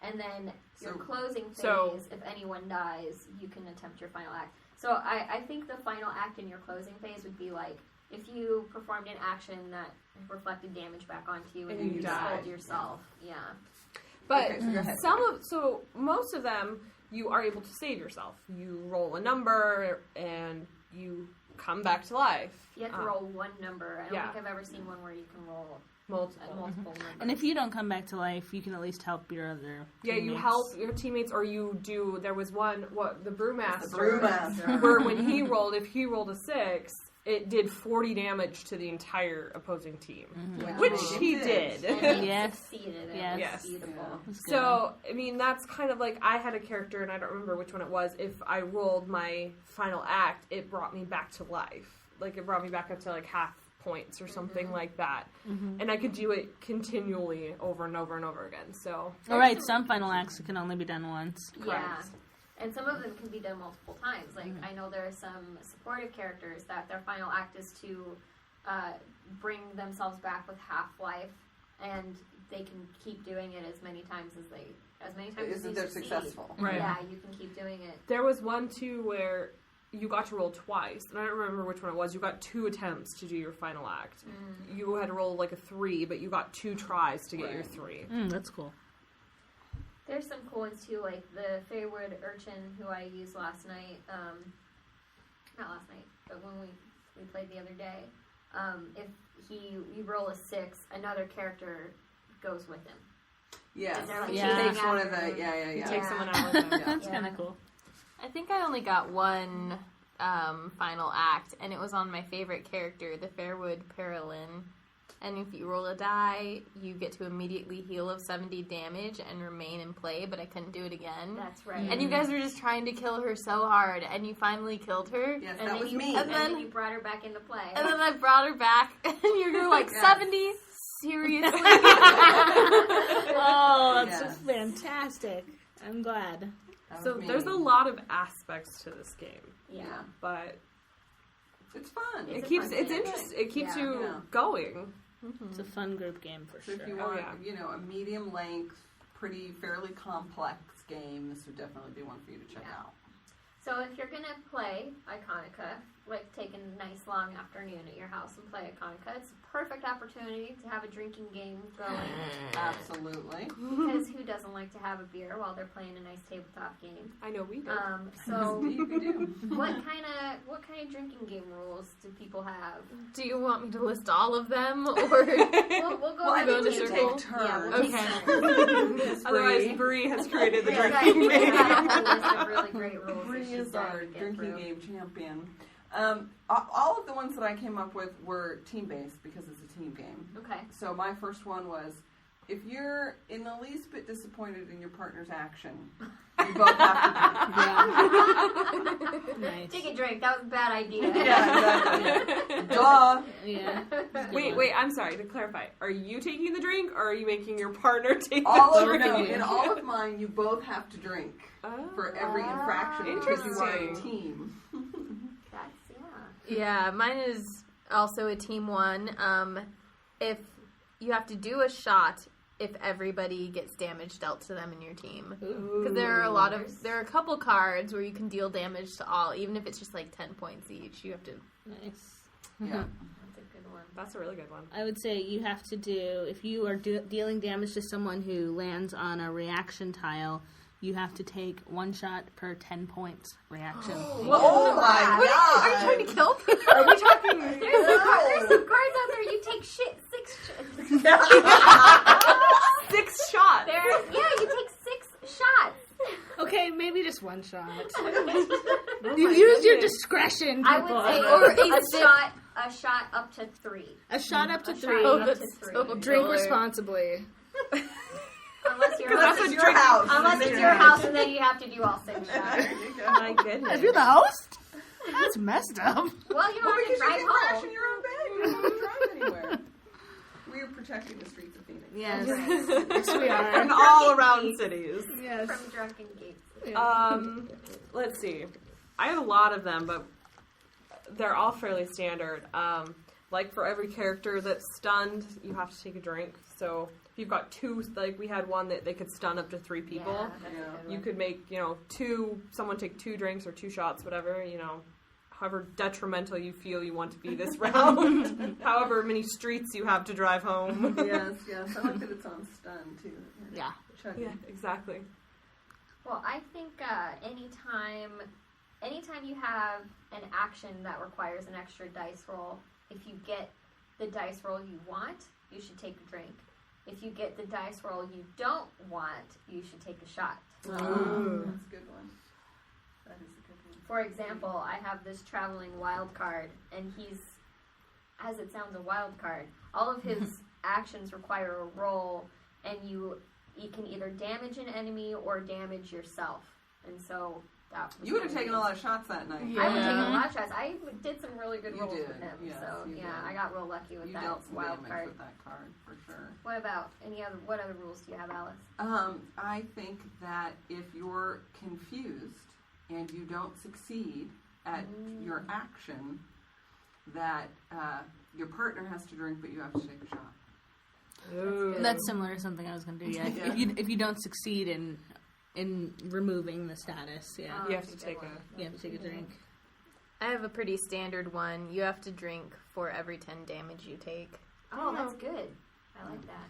and then your So- closing phase. so- If anyone dies, you can attempt your final act. So I think the final act in your closing phase would be like if you performed an action that reflected damage back onto you, and And then you you died. killed yourself. Yeah. But Okay, so go ahead. most of them, you are able to save yourself. You roll a number and you come back to life. You have to roll one number. I don't yeah. think I've ever seen one where you can roll multiple. multiple numbers. And if you don't come back to life, you can at least help your other Yeah, you teammates. help your teammates, or you do. There was one, the Brewmaster. The Brewmaster. Where when he rolled, if he rolled a 6, it did 40 damage to the entire opposing team, Yeah. which It he did. did. And he Yes. succeeded. It Yes. was Yes. beautiful. That's good. So, I mean, that's kind of like, I had a character, and I don't remember which one it was. If I rolled my final act, it brought me back to life. Like, it brought me back up to, like, half points or something like that. And I could do it continually over and over and over again, so. All right, some final acts can only be done once. Yeah. And some of them can be done multiple times. Like, I know there are some supportive characters that their final act is to bring themselves back with half-life, and they can keep doing it as many times as they They're succeed. successful. Right. Yeah, you can keep doing it. There was one, too, where you got to roll twice, and I don't remember which one it was. You got 2 attempts to do your final act. You had to roll, like, a 3, but you got 2 tries to get your 3. That's cool. There's some cool ones too, like the Feywood Urchin who I used last night. Not last night, but when we played the other day. If you roll a 6, another character goes with him. Yes. Like She takes one of the. You take someone out with them. That's kind of cool. I think I only got one final act, and it was on my favorite character, the Fairwood Perilyn. And if you roll a die, you get to immediately heal of 70 damage and remain in play, but I couldn't do it again. That's right. And you guys were just trying to kill her so hard, and you finally killed her. Yes, and that was you, me. And then you brought her back into play. And then I brought her back, and you're like, Yes. 70? Seriously? Oh, that's Yes. fantastic. I'm glad. That So was me. there's a lot of aspects to this game, Yeah. but It's fun. It's it's a fun game. interesting. It keeps Yeah. you Yeah. going. It's a fun group game for So sure. if you Oh, want, yeah. a medium length, fairly complex game, this would definitely be one for you to check Yeah. out. So if you're gonna play Iconica, like take a nice long afternoon at your house and play Iconica, it's a perfect opportunity to have a drinking game going. Absolutely. Because who doesn't like to have a beer while they're playing a nice tabletop game? I know we do. So You can do. what kind of drinking game rules do people have? Do you want me to list all of them, or... We'll go Well, I around think we the should circle. take turns. Yeah, we'll take Okay. turns. Otherwise, Bree has created the Yeah, drinking right. game. We have a list of really great rules that Bree she's is trying our to get drinking through. game champion. All of the ones that I came up with were team-based because it's a team game. Okay. So my first one was, if you're in the least bit disappointed in your partner's action, you both have to drink. Nice. Take a drink. That was a bad idea. Yeah, exactly. Duh. Yeah. Wait, I'm sorry, to clarify. Are you taking the drink, or are you making your partner take All the of drink? no, in all of mine, you both have to drink for every infraction because you are a Interesting. team. That's, Yeah, mine is also a team one. If you have to do a shot if everybody gets damage dealt to them in your team. Because there are a couple cards where you can deal damage to all, even if it's just like 10 points each. You have to... Nice. Yeah. That's a good one. That's a really good one. I would say you have to do, if you are dealing damage to someone who lands on a reaction tile, you have to take one shot per 10 points reaction. Oh my Are you god! trying to kill people? Are we talking... There's some cards out there. You take 6 Six shots! you take 6 shots. Okay, maybe just one shot. Oh You my use your goodness. discretion, I people. would say Or a shot up to 3. A shot up to A shot 3. Oh, up that's to 3. so Drink killer. responsibly. Unless you're That's It's what your house. Unless it's your house, and then you have to do all 6 shots. There you go. My goodness. If you're the host? That's messed up. Well, you don't have to Because you drive can crash home. in your own bed. You don't have to drive anywhere. We are protecting the streets of Phoenix. Yes. Yes, we are. In all around cities. Yes. From Drunken Geeks. Let's see. I have a lot of them, but they're all fairly standard. Like for every character that's stunned, you have to take a drink. So if you've got 2, like we had one that they could stun up to 3 people. Yeah, that's a good You one. could make, someone take 2 drinks or 2 shots, whatever, however detrimental you feel you want to be this round. However many streets you have to drive home. Yes. I like that it's on stun too. Yeah. Chugging. Yeah, exactly. Well, I think anytime you have an action that requires an extra dice roll, if you get the dice roll you want, you should take a drink. If you get the dice roll you don't want, you should take a shot. Oh, that's a good one. That is a good one. For example, I have this traveling wild card, and he's, as it sounds, a wild card. All of his actions require a roll, and you can either damage an enemy or damage yourself. And so that was You would have kind of taken a lot of shots that night. I would take a lot of shots. I did some really good You rolls did, with him. yes, So you yeah, did. I got real lucky with You that dealt some wild damage card. with that card for sure. What about what other rules do you have, Alice? I think that if you're confused and you don't succeed at your action, that your partner has to drink, but you have to take a shot. Ooh. That's similar to something I was going to do. Yeah. Yeah. If you don't succeed in removing the status, yeah, Oh, You have that's to a take good a... one. you have to take a drink. I have a pretty standard one. You have to drink for every 10 damage you take. Oh, that's good. I like that.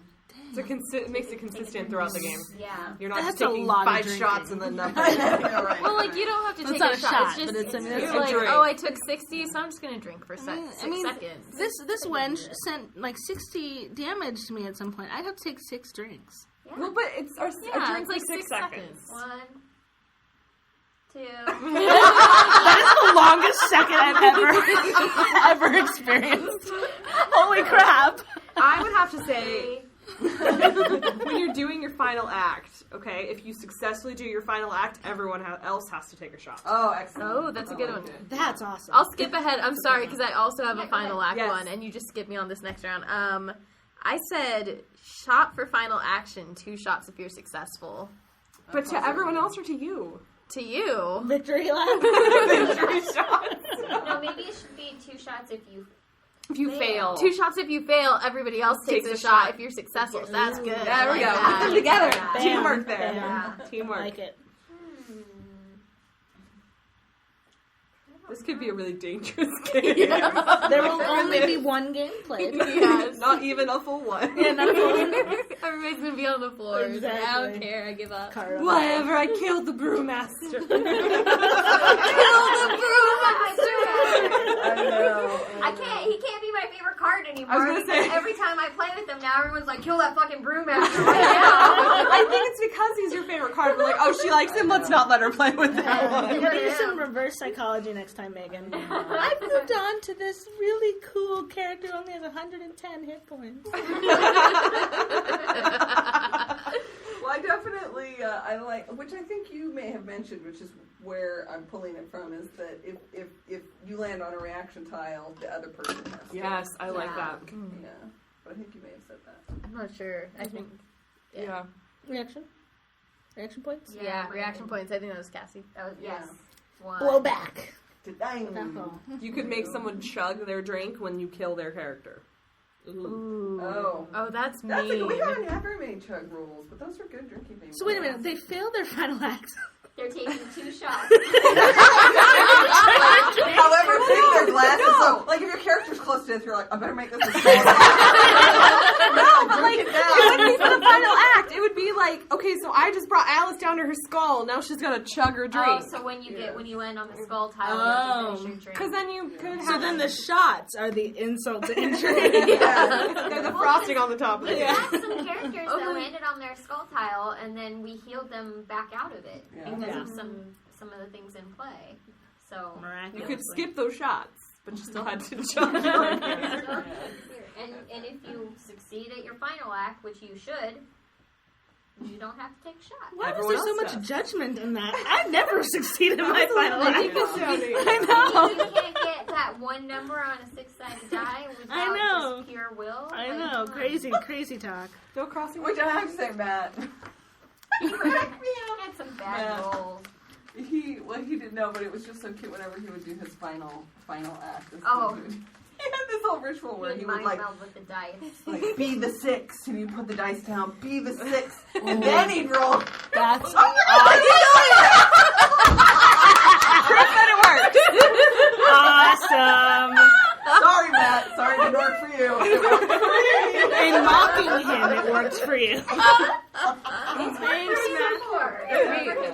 It makes it consistent throughout the game. Yeah. You're not That's just taking a lot of 5 drinking. shots and then nothing. Right. Well, like, you don't have to It's take not a a shot. shot, It's just, but it's a you're like, drink. oh, I took 60, so I'm just going to drink for 6 seconds. This wench sent like 60 damage to me at some point. I'd have to take 6 drinks. Yeah. Well, but it's our Yeah, drink it's like for 6 seconds. 1, 2. That is the longest second I've ever experienced. Holy crap! I would have to say, when you're doing your final act, okay, if you successfully do your final act, everyone else has to take a shot. Oh, excellent. Oh, that's a good one. That's awesome. I'll skip ahead. I'm sorry, because I also have a go final ahead. act Yes. one, and you just skipped me on this next round. I said shot for final action, 2 shots if you're successful. But to everyone else or to you? To you. Victory lap. Victory shots. No, maybe it should be 2 shots if you If you fail. 2 shots if you fail, everybody else takes a shot if you're successful. That's good. There we go. that. Put them together. Yeah. Teamwork there. Yeah. Teamwork. I like it. This could be a really dangerous game. There will only be one game played. Yes. Not even a full one. Yeah, not a full one. Everybody's gonna be on the floor. I Exactly. don't care. I give up. Whatever, I killed the brewmaster. I know. He can't be my favorite card anymore. I was gonna because say- every time I play with him now, everyone's like, kill that fucking brewmaster right now. I think it's because he's your favorite card. We're like, oh, she likes him, let's not let her play with that one. You're gonna do some reverse psychology next time, Megan. I've moved on to this really cool character who only has 110 hit points. Well, I definitely, I like, which I think you may have mentioned, which is where I'm pulling it from, is that if you land on a reaction tile, the other person has to. Yes, I like that. Yeah, but I think you may have said that. I'm not sure. I think. Yeah. Reaction? Reaction points? Yeah, reaction points. I think that was Cassie. That was, yes. 1. Blow back. Dang. You could make someone chug their drink when you kill their character. Ooh. Oh. Oh, that's We mean. haven't had very many chug rules, but those are good drinking things. So wait a minute, they failed their final act. They're taking 2 shots. However big their glass is, so, like, if your character's close to death, you're like, I better make this a small. No, but like, it wouldn't be for the final act. It would be like, okay, so I just brought Alice down to her skull. Now she's gonna chug her drink. Oh, so when you land on the skull tile, you have to finish your drink. Because then you could have. So then the shots are the insult to injury. They're the frosting on the top of it. We had some characters that landed on their skull tile, and then we healed them back out of it because of some of the things in play. So You could skip those shots, but you still had to chug your drink. and if you succeed at your final act, which you should, you don't have to take a shot. Why Everyone was there so else much does. judgment in that? I never succeeded in my final act. I know. You can't get that one number on a 6-sided die without just pure will. I Like, know. come on. Crazy talk. No crossing. Which I have to say, Matt. He had some bad rolls. He didn't know, but it was just so cute whenever he would do his final act. Oh. He had this whole ritual where he would, mind like, meld with the dice. be the 6, and he'd put the dice down, be the 6, and then he'd roll. That's Proof that it works. awesome. Sorry, Matt. Sorry, it didn't work for you. It worked for me. In mocking him, it works for you. Thanks, Matt.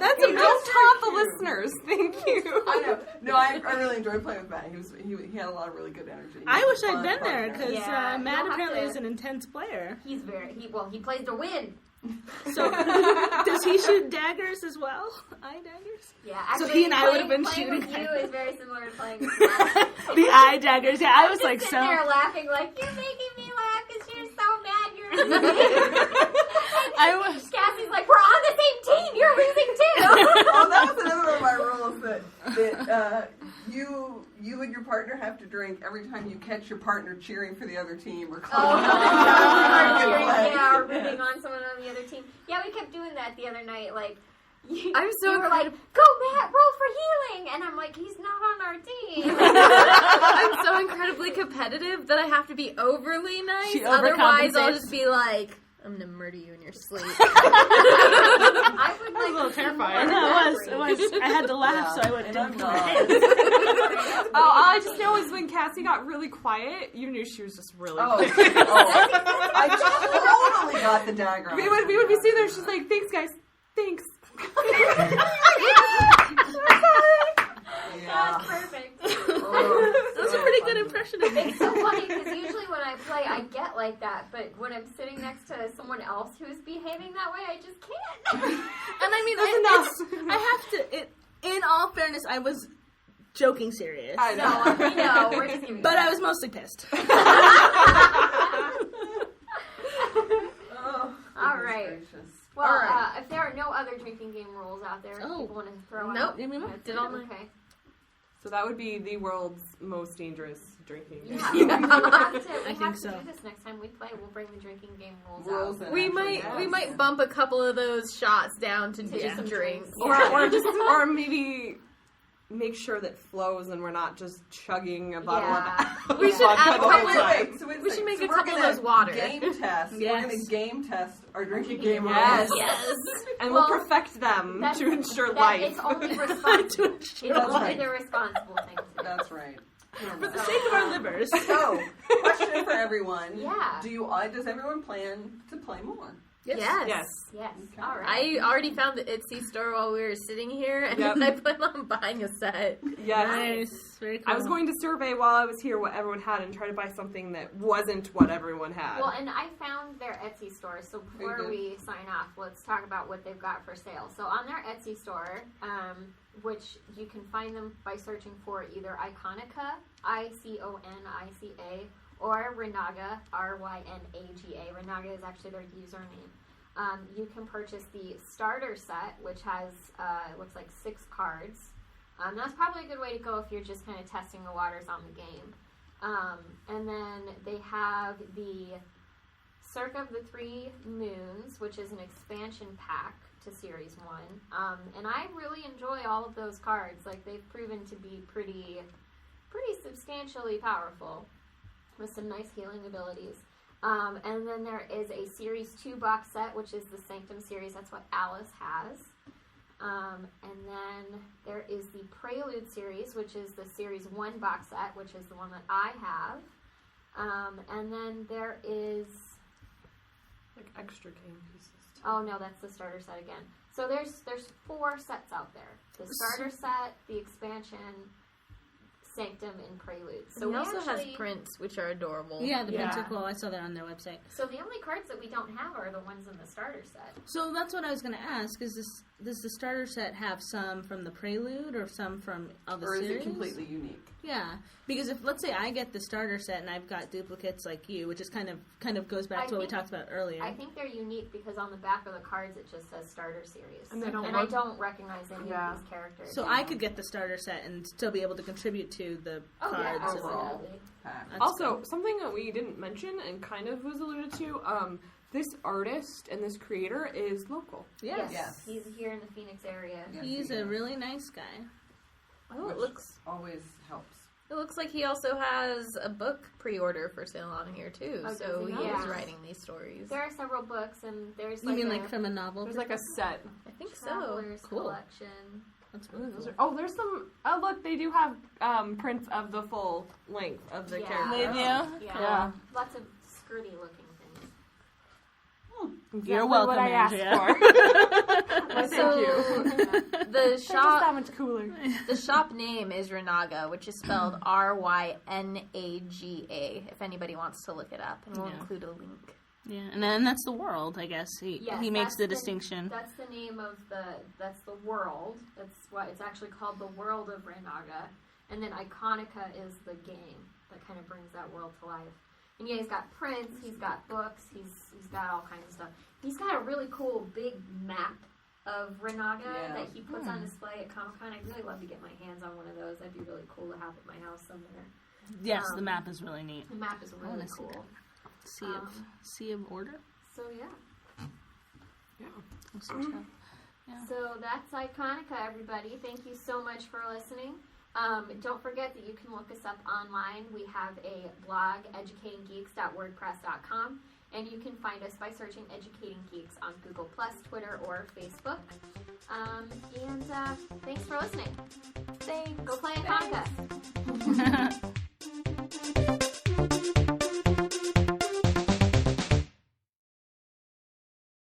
That's a don't taunt the listeners. Thank you. I know. No, I really enjoyed playing with Matt. He had a lot of really good energy. I wish I'd Fun, been fun there guy. because Yeah, Matt you'll have apparently to- is an intense player. He plays to win. So does he shoot daggers as well? Eye daggers? Yeah, So actually, he and I would have been playing shooting with you at is very similar to playing with Matt. The eye daggers. Yeah, I was just like sitting there so. laughing like, you're making me laugh because you're so mad you're losing. I was. Cassie's like, we're on the same team. You're losing too. Oh, that was another one of my rules that you and your partner have to drink every time you catch your partner cheering for the other team or calling or rooting on someone on the other team. Yeah, we kept doing that the other night. Like, you were like, go Matt, roll for healing, and I'm like, he's not on our team. I'm so incredibly competitive that I have to be overly nice. She Otherwise, I'll overcompensates. just be like, I'm gonna murder you in your sleep. I would was a little terrifying. No, it was. I had to laugh so I wouldn't. All I just know is when Cassie got really quiet, you knew she was just really quiet. I totally got the dagger. We would be sitting there, she's like, thanks guys, thanks. That's perfect. That's a pretty good impression of me. It's so funny because usually when I play, I get like that, but when I'm sitting next to someone else who's behaving that way, I just can't. And I mean, I have to. In all fairness, I was joking serious. I know. No, we know. We're just giving But I was mostly pissed. All right. Gracious. Well, All right. if there are no other drinking game rules out there, people want to throw out. Nope. Did all my... Okay. So that would be the world's most dangerous drinking game. Yeah. We have think to so. do this next time we play. We'll bring the drinking game rules out. and We actually, might bump a couple of those shots down to just some drinks. drinks. or maybe make sure that flows and we're not just chugging a bottle of We should add a couple Wait, of... wait, so We should make a we're couple of gonna those water. Game test. Yes. We're going to game test our drinking game Yes. rules. Yes. and Well, we'll perfect them to ensure that life. It's only responsible. It's That's only right. the responsible thing to do. That's right. For the sake of our livers. So, question for everyone. Yeah. Does everyone plan to play more? Yes. Yes. Yes. Okay. All right. I already found the Etsy store while we were sitting here, and Yep. I plan on buying a set. Yes. Nice. Very cool. I was going to survey while I was here what everyone had and try to buy something that wasn't what everyone had. Well, and I found their Etsy store. So before Very good. we sign off, let's talk about what they've got for sale. So on their Etsy store, which you can find them by searching for either Iconica, Iconica, or Renaga, Rynaga. Renaga is actually their username. You can purchase the starter set, which has looks like 6 cards. That's probably a good way to go if you're just kind of testing the waters on the game. And then they have the Cirque of the Three Moons, which is an expansion pack to Series 1. And I really enjoy all of those cards. Like, they've proven to be pretty substantially powerful with some nice healing abilities. And then there is a Series 2 box set, which is the Sanctum series. That's what Alice has. And then there is the Prelude series, which is the Series 1 box set, which is the one that I have. And then there is... like extra game pieces. Oh, no, that's the starter set again. So there's 4 sets out there. The starter set, the expansion, Sanctum, and Prelude. So And it we also actually, has prints, which are adorable. Yeah, the prints are cool. I saw that on their website. So the only cards that we don't have are the ones in the starter set. So that's what I was going to ask. Does the starter set have some from the Prelude or some from other Or is series? it completely unique? Yeah, because if let's say I get the starter set and I've got duplicates like you, which is kind of goes back to what we talked about earlier. I think they're unique because on the back of the cards it just says starter series, And they don't I don't recognize any of these characters. So I could get the starter set and still be able to contribute to the cards. Yeah, overall. absolutely. That's Also, good. something that we didn't mention and kind of was alluded to, this artist and this creator is local. Yes. Yes. He's here in the Phoenix area. Yes, He's he a is. really nice guy. Oh, Which it looks always helps. It looks like he also has a book pre-order for sale on here too. Oh, So does he? he Yeah. is writing these stories. There are several books, and there's You like mean a like from a novel? There's like a set. I think so. Traveler's Cool. collection. That's really Those cool. are, there's some. Oh, look, they do have prints of the full length of the Yeah. character. They do? Yeah. Lots of skirty looking things. You're Exactly welcome, what I asked Andrea. for. Well, thank So- you. The They're just that shop much cooler. the shop name is Renaga, which is spelled Rynaga. If anybody wants to look it up, and we'll Yeah. include a link. Yeah, and then that's the world, I guess. Yes, He makes that's the distinction. That's the name of that's the world. That's what it's actually called, the world of Renaga. And then Iconica is the game that kind of brings that world to life. And yeah, he's got prints, he's got books, he's got all kinds of stuff. He's got a really cool big map of Renaga that he puts on display at Comic-Con. I'd really love to get my hands on one of those. That'd be really cool to have at my house somewhere. Yes, the map is really neat. The map is really wanna see cool. Sea of Order? So yeah. Yeah. So that's Iconica, everybody. Thank you so much for listening. Don't forget that you can look us up online. We have a blog, educatinggeeks.wordpress.com. And you can find us by searching Educating Geeks on Google+, Twitter, or Facebook. And thanks for listening. Thanks. Go play Iconica.